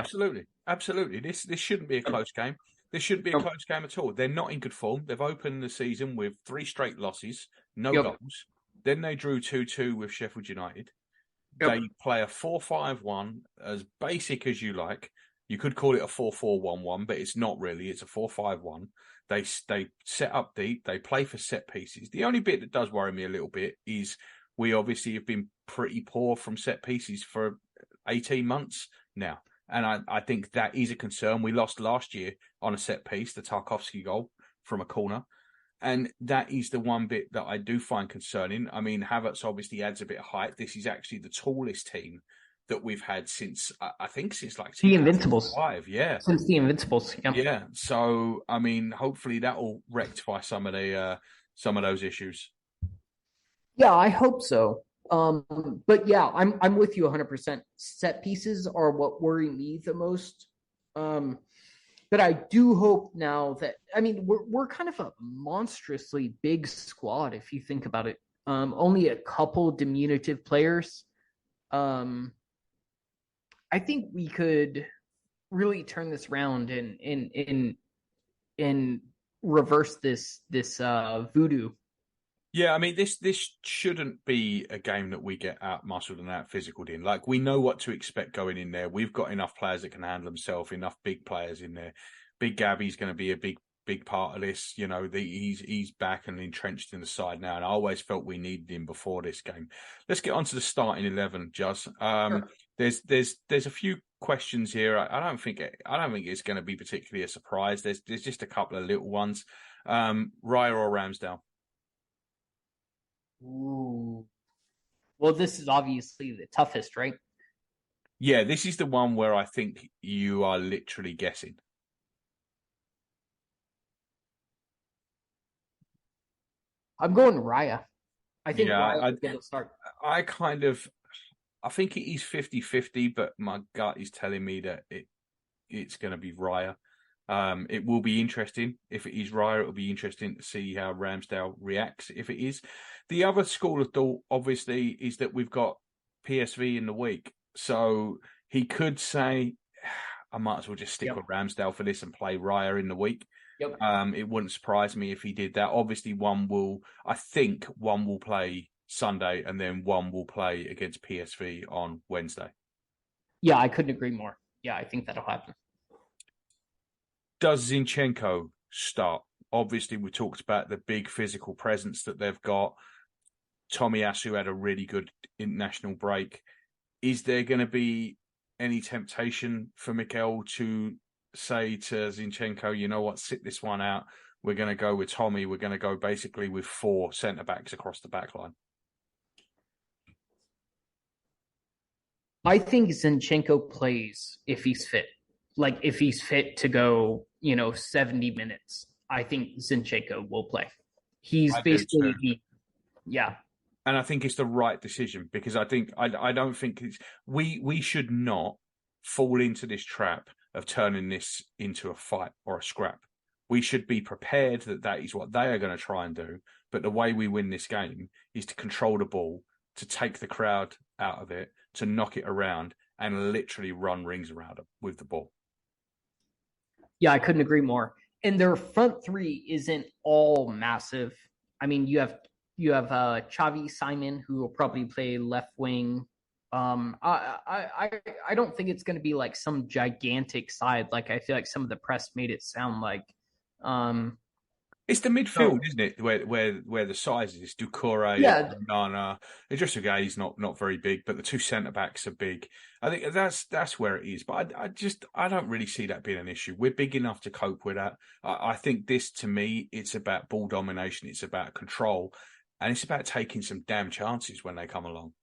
Absolutely. This shouldn't be a close game. This shouldn't be a close game at all. They're not in good form. They've opened the season with 3 straight losses, no goals. Then they drew 2-2 with Sheffield United. They play a 4-5-1, as basic as you like. You could call it a 4-4-1-1, but it's not really. It's a 4-5-1. They set up deep. They play for set pieces. The only bit that does worry me a little bit is we obviously have been pretty poor from set pieces for 18 months now. And I think that is a concern. We lost last year on a set piece, the Tarkowski goal from a corner. And that is the one bit that I do find concerning. I mean, Havertz obviously adds a bit of height. This is actually the tallest team that we've had since like the Invincibles. Yeah. Since the Invincibles. Yeah. Yeah. So, I mean, hopefully that will rectify some of those issues. Yeah, I hope so. But yeah, I'm with you 100%. Set pieces are what worry me the most. But I do hope now that, I mean, we're kind of a monstrously big squad if you think about it. Only a couple diminutive players. I think we could really turn this around and reverse this voodoo. Yeah, I mean, this shouldn't be a game that we get out muscled and out physicaled in. Like, we know what to expect going in there. We've got enough players that can handle themselves, enough big players in there. Big Gabby's going to be a big part of this. He's back and entrenched in the side now, and I always felt we needed him before this game. Let's get on to the starting 11, Juz. Sure. There's a few questions here. I don't think it's going to be particularly a surprise. There's just a couple of little ones. Raya or Ramsdale? Ooh. Well, this is obviously the toughest, right? Yeah, this is the one where I think you are literally guessing. I'm going Raya. I think Yeah, Raya is going to start. I think it is 50-50, but my gut is telling me that it's going to be Raya. It will be interesting. If it is Raya, it will be interesting to see how Ramsdale reacts if it is. The other school of thought, obviously, is that we've got PSV in the week. So he could say, I might as well just stick with Ramsdale for this and play Raya in the week. Yep. It wouldn't surprise me if he did that. Obviously, I think one will play Sunday and then one will play against PSV on Wednesday. Yeah, I couldn't agree more. Yeah, I think that'll happen. Does Zinchenko start? Obviously, we talked about the big physical presence that they've got. Tomiyasu had a really good international break. Is there going to be any temptation for Mikel to say to Zinchenko, you know what, sit this one out. We're going to go with Tommy. We're going to go basically with 4 centre-backs across the back line. I think Zinchenko plays if he's fit. Like if he's fit to go, 70 minutes, I think Zinchenko will play. He's basically yeah. And I think it's the right decision because I don't think we should not fall into this trap of turning this into a fight or a scrap. We should be prepared that is what they are going to try and do. But the way we win this game is to control the ball, to take the crowd out of it, to knock it around and literally run rings around it with the ball. Yeah, I couldn't agree more. And their front three isn't all massive. I mean, you have Xavi Simon, who will probably play left wing. I don't think it's going to be like some gigantic side. Like I feel like some of the press made it sound like. It's the midfield, isn't it? Where the size is. Doucouré, Nana. Idrissa Gueye not very big, but the 2 centre backs are big. I think that's where it is. But I don't really see that being an issue. We're big enough to cope with that. I think this, to me, it's about ball domination. It's about control, and it's about taking some damn chances when they come along.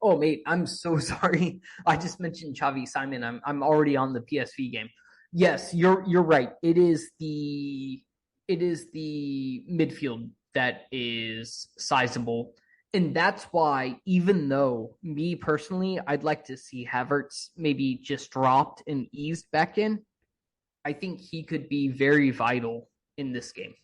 Oh, mate, I'm so sorry. I just mentioned Xavi Simon. I'm already on the PSV game. Yes, you're right. It is the midfield that is sizable. And that's why, even though me personally, I'd like to see Havertz maybe just dropped and eased back in, I think he could be very vital in this game.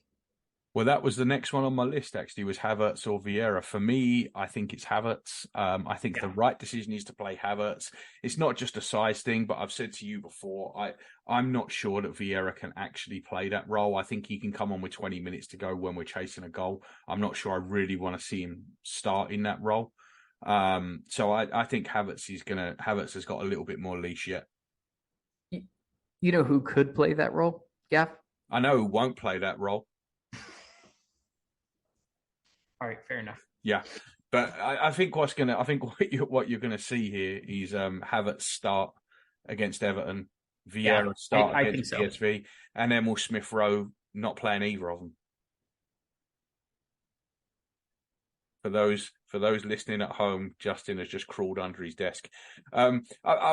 Well, that was the next one on my list, actually, was Havertz or Vieira. For me, I think it's Havertz. I think the right decision is to play Havertz. It's not just a size thing, but I've said to you before, I'm not sure that Vieira can actually play that role. I think he can come on with 20 minutes to go when we're chasing a goal. I'm not sure I really want to see him start in that role. So I think Havertz has got a little bit more leash yet. You know who could play that role, Gav? I know who won't play that role. All right, fair enough. Yeah, but I think what you're gonna see here is Havertz start against Everton, Vieira start against PSV, and then Emil Smith Rowe not playing either of them. For those listening at home, Justin has just crawled under his desk. I'm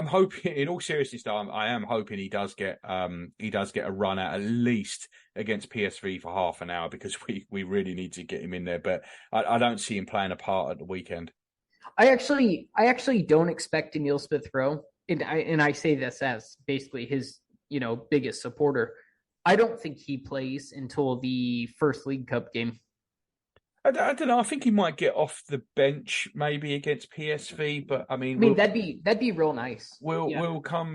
hoping, in all seriousness, I am hoping he does get a run out at least against PSV for half an hour because we really need to get him in there. But I don't see him playing a part at the weekend. I actually don't expect Emil Smith Rowe, and I say this as basically his biggest supporter. I don't think he plays until the first League Cup game. I don't know. I think he might get off the bench maybe against PSV, but I mean, that'd be real nice. We'll come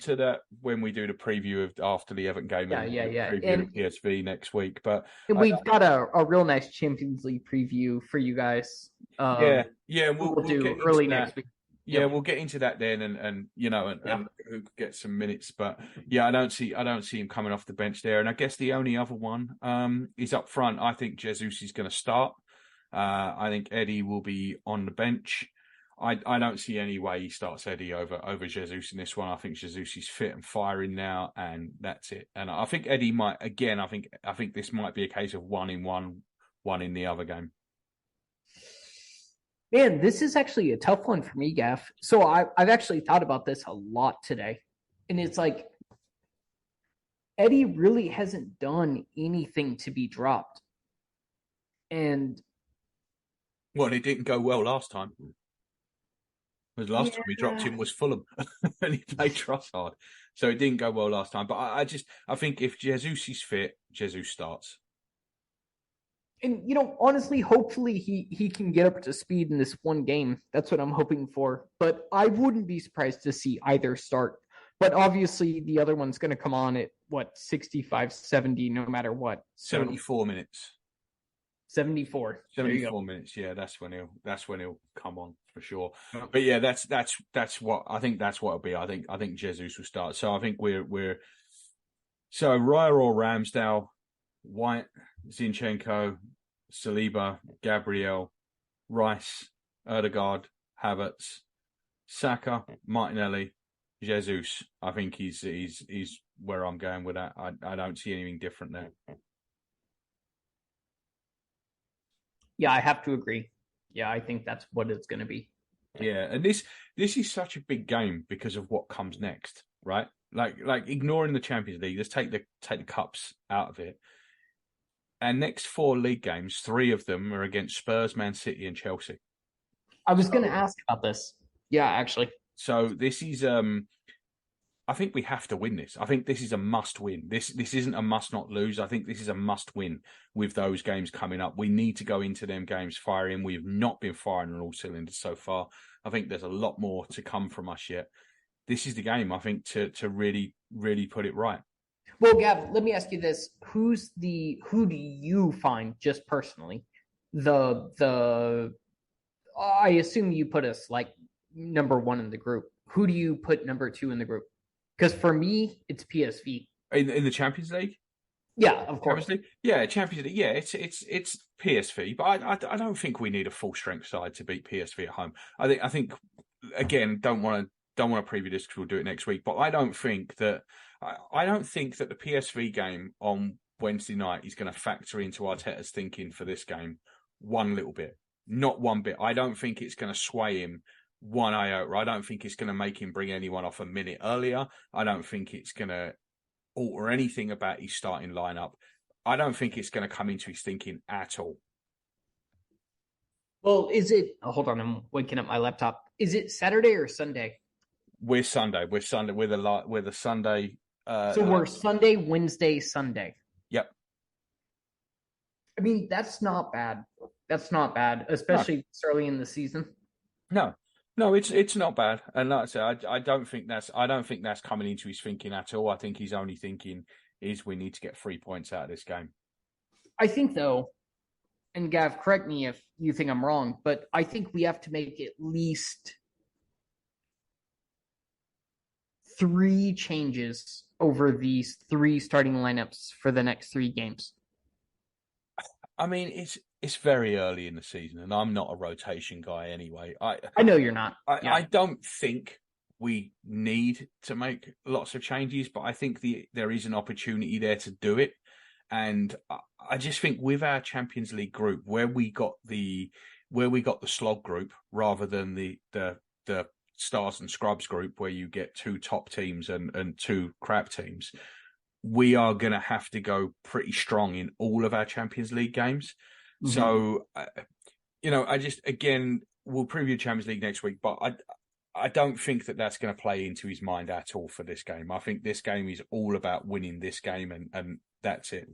to that when we do the preview of after the Everton game. Preview of PSV next week, but we've got a real nice Champions League preview for you guys. We'll do early next week. Yeah, we'll get into that then, and who get some minutes. But yeah, I don't see him coming off the bench there. And I guess the only other one is up front. I think Jesus is going to start. I think Eddie will be on the bench. I don't see any way he starts Eddie over Jesus in this one. I think Jesus is fit and firing now, and that's it. And I think Eddie might again. I think this might be a case of one in one, one in the other game. Man, this is actually a tough one for me, Gaff. So I've actually thought about this a lot today, and it's like Eddie really hasn't done anything to be dropped, and well, it didn't go well last time. Because last time we dropped him was Fulham, and he played Trossard, so it didn't go well last time. But I think if Jesus is fit, Jesus starts. And honestly, hopefully he can get up to speed in this one game. That's what I'm hoping for. But I wouldn't be surprised to see either start. But obviously, the other one's going to come on at 65, 70, no matter what. 74 minutes. 74. 74 minutes. Yeah, that's when he'll come on for sure. But yeah, that's what I think. That's what it'll be. I think Jesus will start. So I think we're so Raya or Ramsdale, White, Zinchenko, Saliba, Gabriel, Rice, Erdegaard, Havertz, Saka, Martinelli, Jesus. I think he's where I'm going with that. I don't see anything different there. Yeah, I have to agree. Yeah, I think that's what it's going to be. Yeah, and this is such a big game because of what comes next, right? Like ignoring the Champions League, let's take the cups out of it. And next 4 league games, 3 of them are against Spurs, Man City, and Chelsea. I was going to ask about this. Yeah, actually. So this is I think we have to win this. I think this is a must win. This isn't a must not lose. I think this is a must win with those games coming up. We need to go into them games firing. We have not been firing on all cylinders so far. I think there's a lot more to come from us yet. This is the game, I think, to really, really put it right. Well, Gav, let me ask you this. Who do you find just personally I assume you put us like number 1 in the group. Who do you put number 2 in the group? Because for me, it's PSV. In the Champions League? Yeah, of course. Yeah, Champions League. Yeah, it's PSV, but I don't think we need a full strength side to beat PSV at home. I think again, don't want to preview this because we'll do it next week. But I don't think that the PSV game on Wednesday night is going to factor into Arteta's thinking for this game one little bit, not one bit. I don't think it's going to sway him one iota. I don't think it's going to make him bring anyone off a minute earlier. I don't think it's going to alter anything about his starting lineup. I don't think it's going to come into his thinking at all. Well, is it? Hold on, I'm waking up my laptop. Is it Saturday or Sunday? We're Sunday. We're the Sunday. So we're Sunday, Wednesday, Sunday. Yep. I mean, that's not bad. That's not bad, especially this early in the season. No, it's not bad. And like I said, I don't think that's coming into his thinking at all. I think his only thinking is we need to get 3 points out of this game. I think though, and Gav, correct me if you think I'm wrong, but I think we have to make at least 3 changes over these 3 starting lineups for the next 3 games. I mean, it's very early in the season, and I'm not a rotation guy anyway. I know you're not. I don't think we need to make lots of changes, but I think there is an opportunity there to do it. And I just think with our Champions League group, where we got the slog group rather than the stars and scrubs group, where you get 2 top teams and 2 crap teams, we are going to have to go pretty strong in all of our Champions League games. Mm-hmm. So, we'll preview Champions League next week, but I don't think that's going to play into his mind at all for this game. I think this game is all about winning this game, and that's it.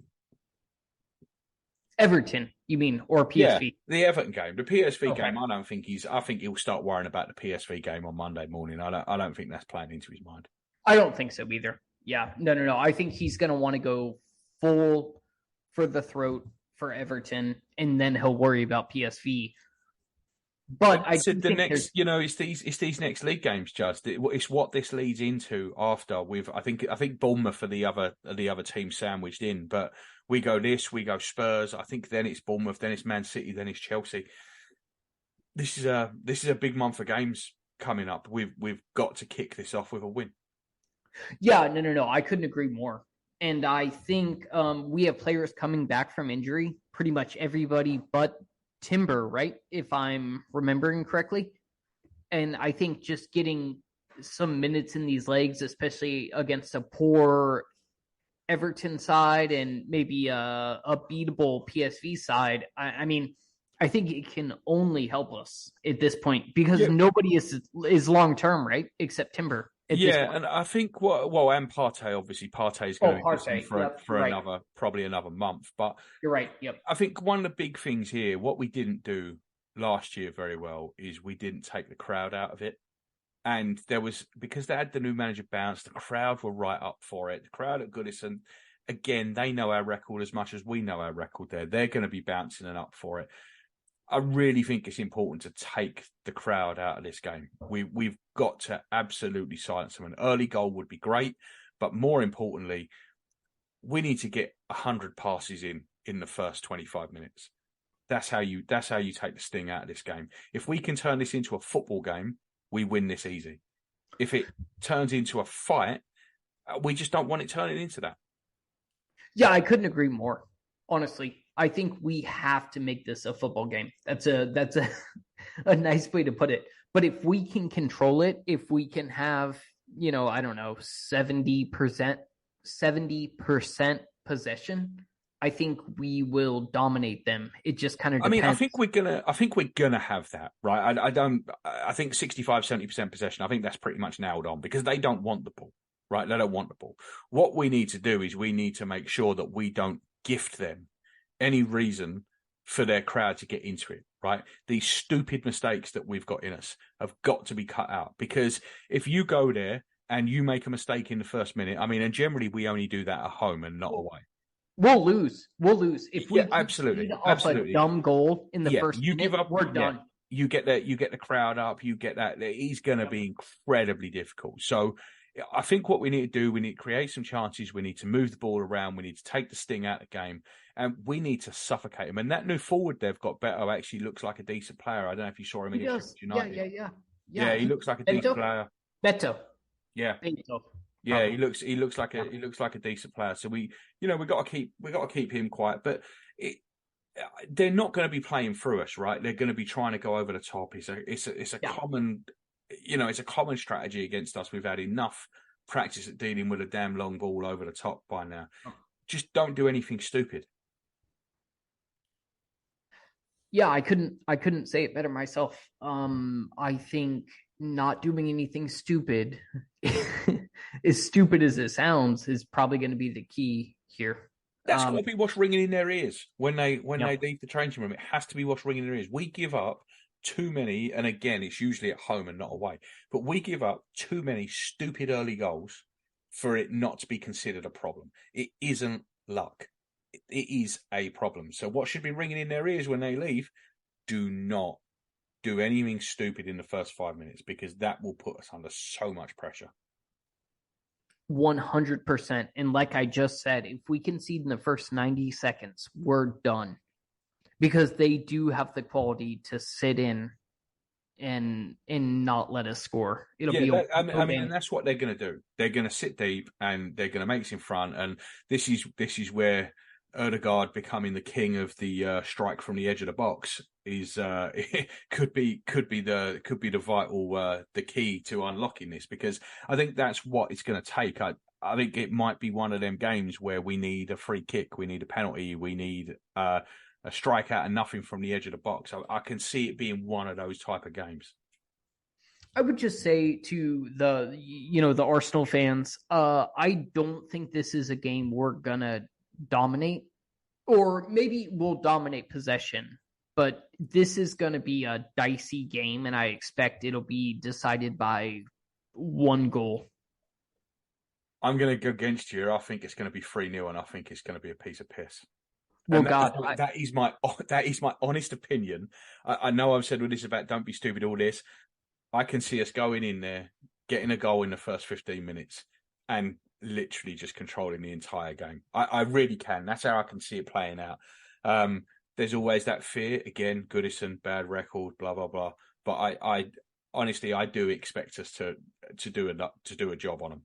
Everton, you mean, or PSV? Yeah, the Everton game. The PSV game, I think he'll start worrying about the PSV game on Monday morning. I don't think that's playing into his mind. I don't think so either. Yeah, no. I think he's going to want to go full for the throat for Everton, and then he'll worry about PSV. But I said the next, it's these next league games, Just. It's what this leads into after. I think Bournemouth are the other team sandwiched in, but we go Spurs. I think then it's Bournemouth, then it's Man City, then it's Chelsea. this is a big month of games coming up. We've got to kick this off with a win. Yeah, no. I couldn't agree more. And I think we have players coming back from injury, pretty much everybody but Timber, right? If I'm remembering correctly. And I think just getting some minutes in these legs, especially against a poor Everton side and maybe a beatable PSV side, I mean, I think it can only help us at this point because nobody is long term, right? Except Timber. Yeah, and I think and Partey, obviously Partey is going to be missing for right. probably another month. But you're right. Yep. I think one of the big things here, what we didn't do last year very well, is we didn't take the crowd out of it. And there was, because they had the new manager bounce, the crowd were right up for it. The crowd at Goodison, again, they know our record as much as we know our record there. They're going to be bouncing and up for it. I really think it's important to take the crowd out of this game. We've got to absolutely silence them. An early goal would be great, but more importantly, we need to get 100 passes in the first 25 minutes. That's how you take the sting out of this game. If we can turn this into a football game, we win this easy. If it turns into a fight, we just don't want it turning into that. Yeah, I couldn't agree more. Honestly, I think we have to make this a football game. That's a a nice way to put it. But if we can control it, if we can have, I don't know, 70% possession, I think we will dominate them. It just kind of depends. I think we're gonna have that, right? I think 65, 70% possession, I think that's pretty much nailed on because they don't want the ball, right? They don't want the ball. What we need to do is we need to make sure that we don't gift them any reason for their crowd to get into it, right? These stupid mistakes that we've got in us have got to be cut out because if you go there and you make a mistake in the first minute, and generally we only do that at home and not away. We'll lose if we absolutely a dumb goal in the first you minute, give up, we're done. You get the crowd up, you get that. It's going to be incredibly difficult. So I think what we need to do, we need to create some chances, we need to move the ball around, we need to take the sting out of the game, and we need to suffocate him. And that new forward they've got, Beto, actually looks like a decent player. I don't know if you saw him against United. Yeah, he looks like a decent player. Beto. Yeah. Beto. Yeah, he looks like a decent player. So we got to keep him quiet. But they're not going to be playing through us, right? They're going to be trying to go over the top. It's a common, it's a common strategy against us. We've had enough practice at dealing with a damn long ball over the top by now. Just don't do anything stupid. Yeah, I couldn't say it better myself. I think not doing anything stupid, as stupid as it sounds, is probably going to be the key here. That's got to be what's ringing in their ears when they leave the changing room. It has to be what's ringing in their ears. We give up too many, and again, it's usually at home and not away, but we give up too many stupid early goals for it not to be considered a problem. It isn't luck. It is a problem. So what should be ringing in their ears when they leave? Do not do anything stupid in the first 5 minutes because that will put us under so much pressure. 100%. And like I just said, if we concede in the first 90 seconds, we're done. Because they do have the quality to sit in and not let us score. And that's what they're going to do. They're going to sit deep and they're going to make us in front. And this is where Ødegaard becoming the king of the strike from the edge of the box is could be the vital the key to unlocking this, because I think that's what it's going to take. I think it might be one of them games where we need a free kick, we need a penalty, we need a strike out and nothing from the edge of the box. I can see it being one of those type of games. I would just say to the Arsenal fans, I don't think this is a game we're gonna dominate, or maybe we'll dominate possession, but this is going to be a dicey game, and I expect it'll be decided by one goal. I'm going to go against you. I think it's going to be 3-0, and I think it's going to be a piece of piss. Well, that is my honest opinion. I know I've said all this about don't be stupid, all this. I can see us going in there, getting a goal in the first 15 minutes, and literally just controlling the entire game. I really can. That's how I can see it playing out. there's always that fear. Again, Goodison, bad record, blah blah blah. But I honestly, I do expect us to do a job on them.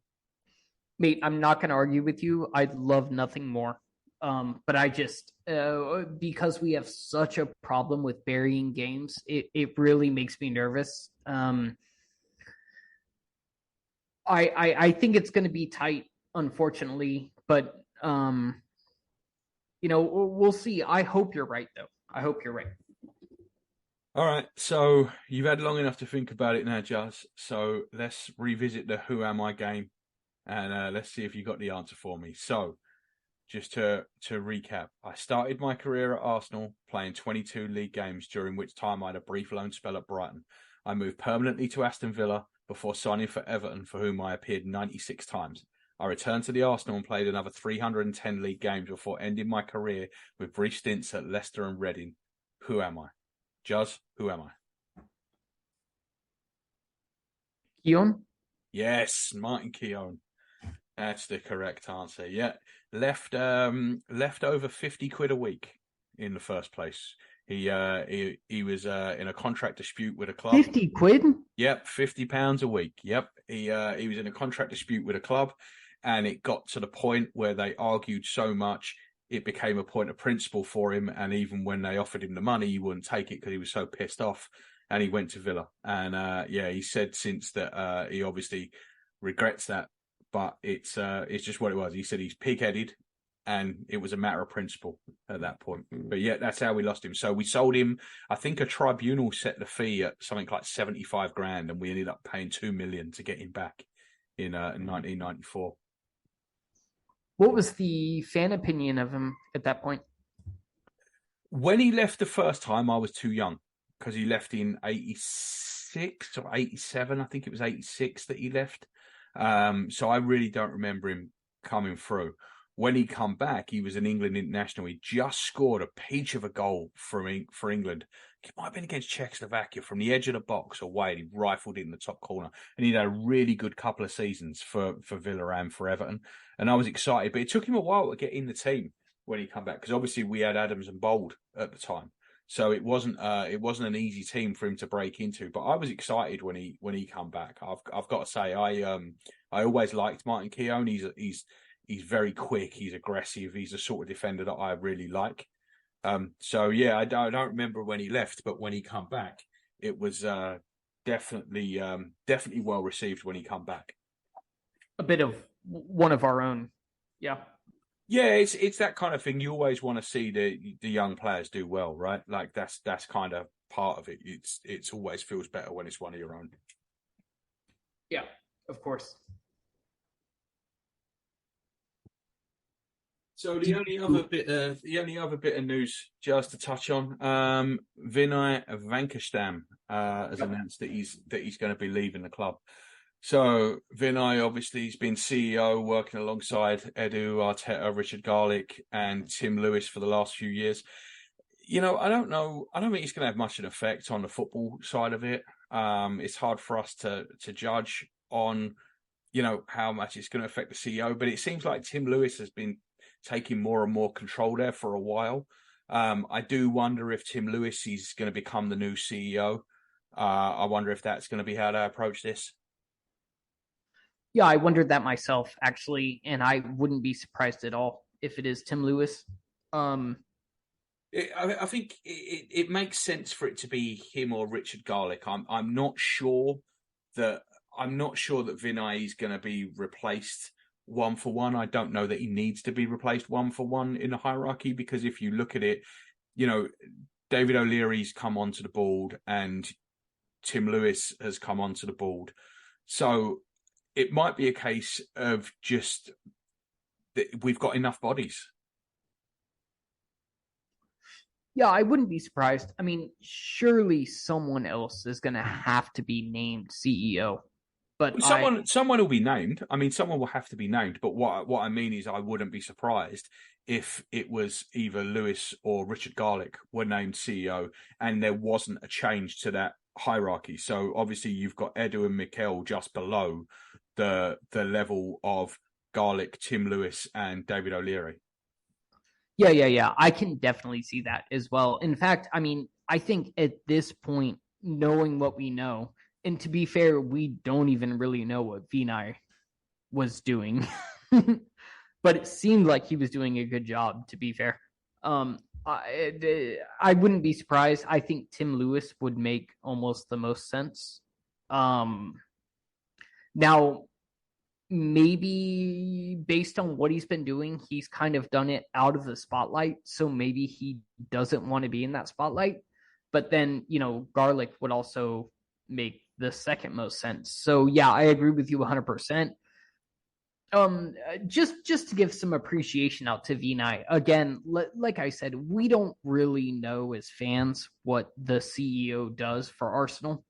Mate, I'm not going to argue with you. I'd love nothing more. But I just, because we have such a problem with burying games, it really makes me nervous. I think it's going to be tight, unfortunately, but we'll see. I hope you're right, though. I hope you're right. All right, so you've had long enough to think about it now, Jazz. So let's revisit the Who Am I game, and let's see if you got the answer for me. So, just to recap, I started my career at Arsenal playing 22 league games, during which time I had a brief loan spell at Brighton. I moved permanently to Aston Villa before signing for Everton, for whom I appeared 96 times. I returned to the Arsenal and played another 310 league games before ending my career with brief stints at Leicester and Reading. Who am I? Juz, who am I? Keown? Yes, Martin Keown. That's the correct answer. Yeah, left over 50 quid a week in the first place. He was in a contract dispute with a club. 50 quid? Yep, £50 a week. Yep, he was in a contract dispute with a club, and it got to the point where they argued so much it became a point of principle for him. And even when they offered him the money, he wouldn't take it because he was so pissed off. And he went to Villa. And he said since that he obviously regrets that, but it's just what it was. He said he's pig-headed, and it was a matter of principle at that point. But yeah, that's how we lost him. So we sold him. I think a tribunal set the fee at something like 75 grand, and we ended up paying 2 million to get him back in 1994. What was the fan opinion of him at that point? When he left the first time, I was too young, because he left in 86 or 87. I think it was 86 that he left. So I really don't remember him coming through. When he come back, he was an England international. He just scored a peach of a goal for England. It might have been against Czechoslovakia, from the edge of the box away. He rifled it in the top corner. And he'd had a really good couple of seasons for Villa and for Everton. And I was excited. But it took him a while to get in the team when he come back, because obviously we had Adams and Bold at the time. So it wasn't an easy team for him to break into. But I was excited when he come back. I've got to say, I always liked Martin Keown. He's very quick. He's aggressive. He's the sort of defender that I really like. So yeah, I don't remember when he left, but when he come back, it was definitely well received when he come back. A bit of one of our own, yeah. Yeah, it's that kind of thing. You always want to see the young players do well, right? Like that's kind of part of it. It's always feels better when it's one of your own. Yeah, of course. So the only other bit of news just to touch on, Vinai Vankestam has announced that he's going to be leaving the club. So Vinai obviously has been CEO, working alongside Edu, Arteta, Richard Garlick, and Tim Lewis for the last few years. I don't know. I don't think it's going to have much of an effect on the football side of it. It's hard for us to judge on, how much it's going to affect the CEO. But it seems like Tim Lewis has been taking more and more control there for a while. I do wonder if Tim Lewis is going to become the new CEO. I wonder if that's going to be how they approach this. Yeah, I wondered that myself, actually, and I wouldn't be surprised at all if it is Tim Lewis. I think it makes sense for it to be him or Richard Garlick. I'm not sure that Vinai is going to be replaced one for one. I don't know that he needs to be replaced one for one in the hierarchy, because if you look at it, David O'Leary's come onto the board and Tim Lewis has come onto the board. So it might be a case of just that we've got enough bodies. Yeah, I wouldn't be surprised. I mean, surely someone else is going to have to be named CEO. But someone will be named. I mean, someone will have to be named. But what I mean is, I wouldn't be surprised if it was either Lewis or Richard Garlick were named CEO, and there wasn't a change to that hierarchy. So obviously, you've got Edu and Mikel just below the level of Garlick, Tim Lewis, and David O'Leary. Yeah. I can definitely see that as well. In fact, I mean, I think at this point, knowing what we know, and to be fair, we don't even really know what Vinai was doing, but it seemed like he was doing a good job. To be fair, I wouldn't be surprised. I think Tim Lewis would make almost the most sense. Now, maybe based on what he's been doing, he's kind of done it out of the spotlight. So maybe he doesn't want to be in that spotlight. But then, Garlic would also make the second most sense. So yeah, I agree with you 100%. Just to give some appreciation out to Vinai again, like I said, we don't really know as fans what the CEO does for Arsenal.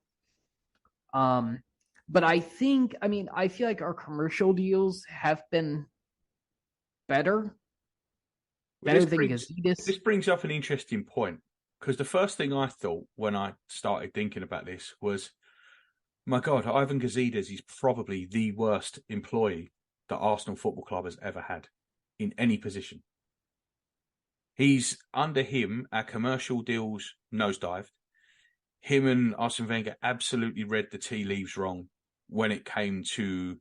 But I feel like our commercial deals have been better than Gazidis. This brings up an interesting point, because the first thing I thought when I started thinking about this was, my God, Ivan Gazidis is probably the worst employee that Arsenal Football Club has ever had in any position. Under him, our commercial deals nosedived. Him and Arsene Wenger absolutely read the tea leaves wrong when it came to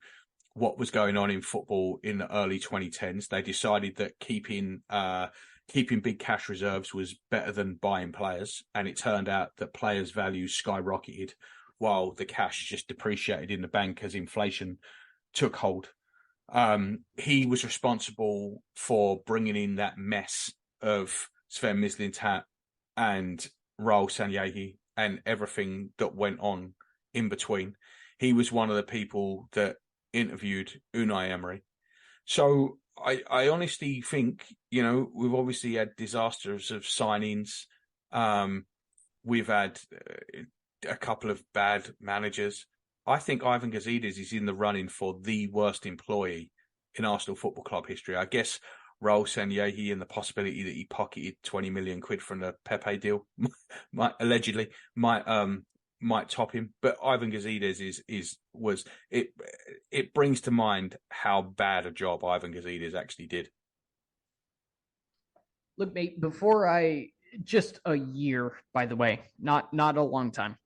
what was going on in football in the early 2010s. They decided that keeping big cash reserves was better than buying players, and it turned out that players' values skyrocketed while the cash just depreciated in the bank as inflation took hold. He was responsible for bringing in that mess of Sven Mislintat and Raul Sanllehi and everything that went on in between. He was one of the people that interviewed Unai Emery. So I honestly think, we've obviously had disasters of signings. We've had a couple of bad managers. I think Ivan Gazidis is in the running for the worst employee in Arsenal Football Club history. I guess Raul Sanllehi and the possibility that he pocketed 20 million quid from the Pepe deal might top him. But Ivan Gazidis it brings to mind how bad a job Ivan Gazidis actually did. Look, mate, just a year, by the way, not a long time.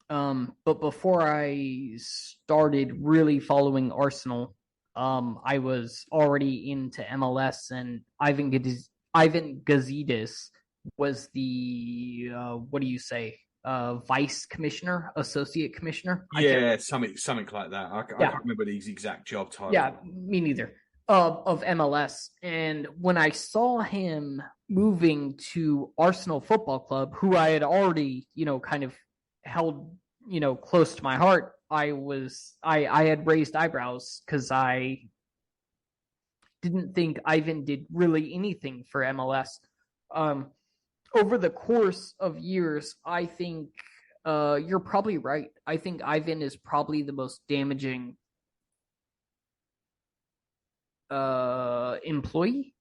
But before I started really following Arsenal, I was already into MLS, and Ivan Gazidis was the vice commissioner, associate commissioner. Yeah, something like that. I can't remember his exact job title. Yeah, me neither. Of MLS, and when I saw him moving to Arsenal Football Club, who I had already, kind of held, close to my heart, I had raised eyebrows because I didn't think Ivan did really anything for MLS. Over the course of years, I think you're probably right. I think Ivan is probably the most damaging employee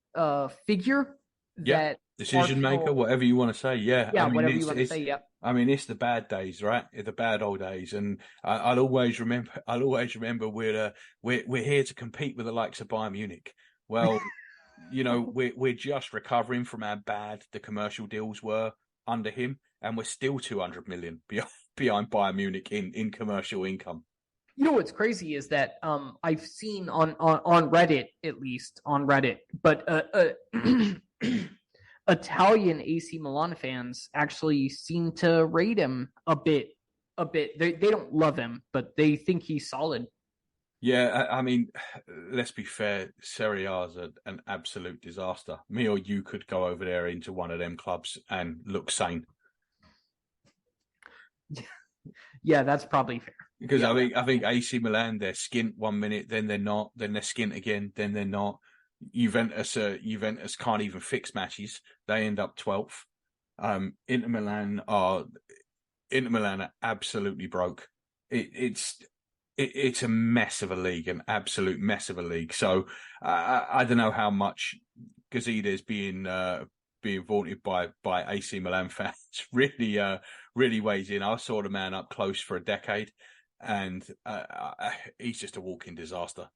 figure that decision maker, whatever you want to say. Yeah, whatever you want to say. Yeah. I mean, it's the bad days, right? It's the bad old days, and I'll always remember. We're here to compete with the likes of Bayern Munich. Well, we're just recovering from how bad the commercial deals were under him, and we're still 200 million behind Bayern Munich in commercial income. What's crazy is that I've seen on Reddit, at least on Reddit, but Italian AC Milan fans actually seem to rate him a bit. They don't love him, but they think he's solid. Yeah, I mean, let's be fair. Serie A is an absolute disaster. Me or you could go over there into one of them clubs and look sane. Yeah, that's probably fair. Because I think AC Milan, they're skint 1 minute, then they're not, then they're skint again, then they're not. Juventus can't even fix matches; they end up 12th. Inter Milan are absolutely broke. It's a mess of a league, an absolute mess of a league. So I don't know how much Gazidis being vaunted by AC Milan fans really weighs in. I saw the man up close for a decade, and he's just a walking disaster.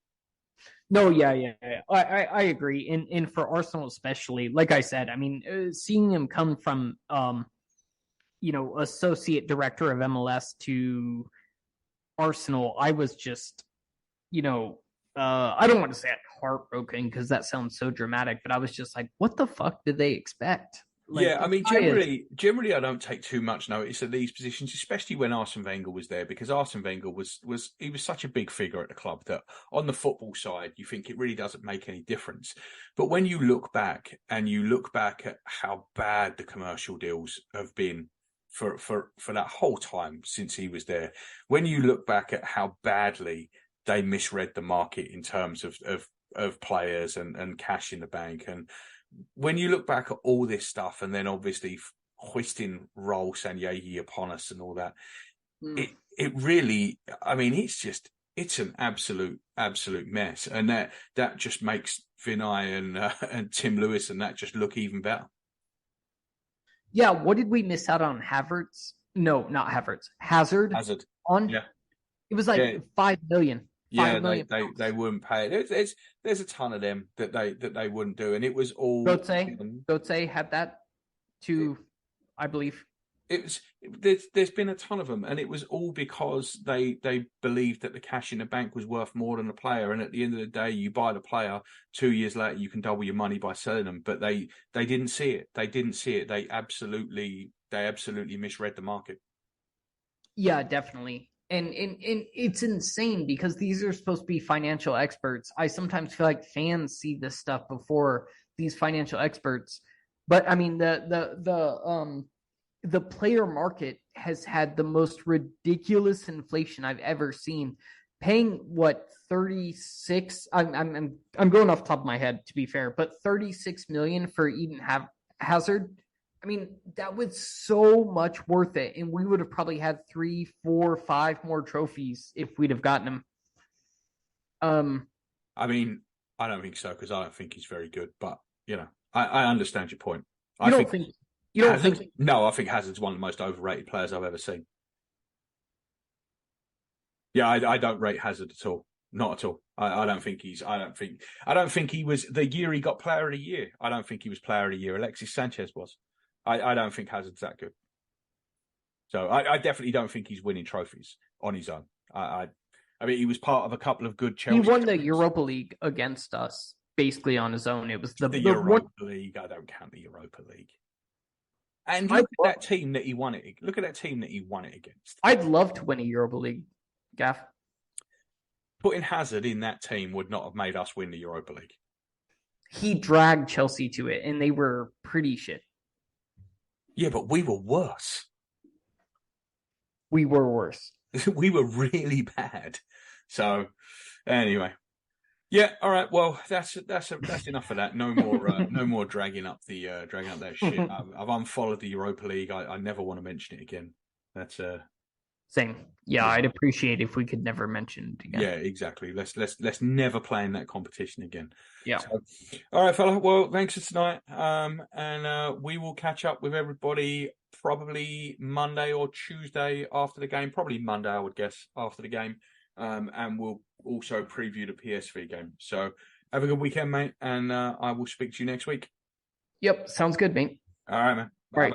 No, yeah. I agree. And for Arsenal especially, like I said, I mean, seeing him come from associate director of MLS to Arsenal, I was just, I don't want to say heartbroken because that sounds so dramatic, but I was just like, what the fuck did they expect? Like, Yeah, I mean, generally, I don't take too much notice of these positions, especially when Arsene Wenger was there, because Arsene Wenger was such a big figure at the club that on the football side, you think it really doesn't make any difference. But when you look back at how bad the commercial deals have been for that whole time since he was there, when you look back at how badly they misread the market in terms of players and cash in the bank, and when you look back at all this stuff, and then obviously hoisting Raul Sanllehi upon us and all that, it really, I mean, it's an absolute mess, and that just makes Vinai and Tim Lewis and that just look even better. Yeah, what did we miss out on? Havertz? No, not Havertz. Hazard. On. Yeah, it was like 5 million. Yeah, they wouldn't pay it. There's a ton of them that they wouldn't do, and it was all Götze had that too, I believe. There's been a ton of them, and it was all because they believed that the cash in the bank was worth more than the player, and at the end of the day, you buy the player, 2 years later you can double your money by selling them. But they didn't see it. They absolutely misread the market. Yeah, definitely. And it's insane because these are supposed to be financial experts. I sometimes feel like fans see this stuff before these financial experts. But I mean, the player market has had the most ridiculous inflation I've ever seen. Paying what 36? I'm going off the top of my head to be fair, but 36 million for Eden Hazard. I mean, that was so much worth it, and we would have probably had 3, 4, 5 more trophies if we'd have gotten him. I mean, I don't think so because I don't think he's very good. But I understand your point. You don't think? No, I think Hazard's one of the most overrated players I've ever seen. Yeah, I don't rate Hazard at all. Not at all. I don't think he was the year he got Player of the Year. I don't think he was Player of the Year. Alexis Sanchez was. I don't think Hazard's that good. So I definitely don't think he's winning trophies on his own. I mean, he was part of a couple of good Chelsea. He won the Europa League against us basically on his own. It was the Europa League. I don't count the Europa League. And look at that team that he won it. Look at that team that he won it against. I'd love to win a Europa League, Gaff. Putting Hazard in that team would not have made us win the Europa League. He dragged Chelsea to it, and they were pretty shit. Yeah, but we were worse. We were worse. We were really bad. So, anyway, yeah. All right. Well, that's enough of that. No more dragging up that shit. I've unfollowed the Europa League. I never want to mention it again. That's same. Yeah, I'd appreciate if we could never mention it again. Yeah, exactly. Let's never play in that competition again. Yeah. So, all right, fella. Well, thanks for tonight. And we will catch up with everybody probably Monday or Tuesday after the game. Probably Monday, I would guess, after the game. And we'll also preview the PSV game. So have a good weekend, mate. And I will speak to you next week. Yep. Sounds good, mate. All right, man. Bye. Right.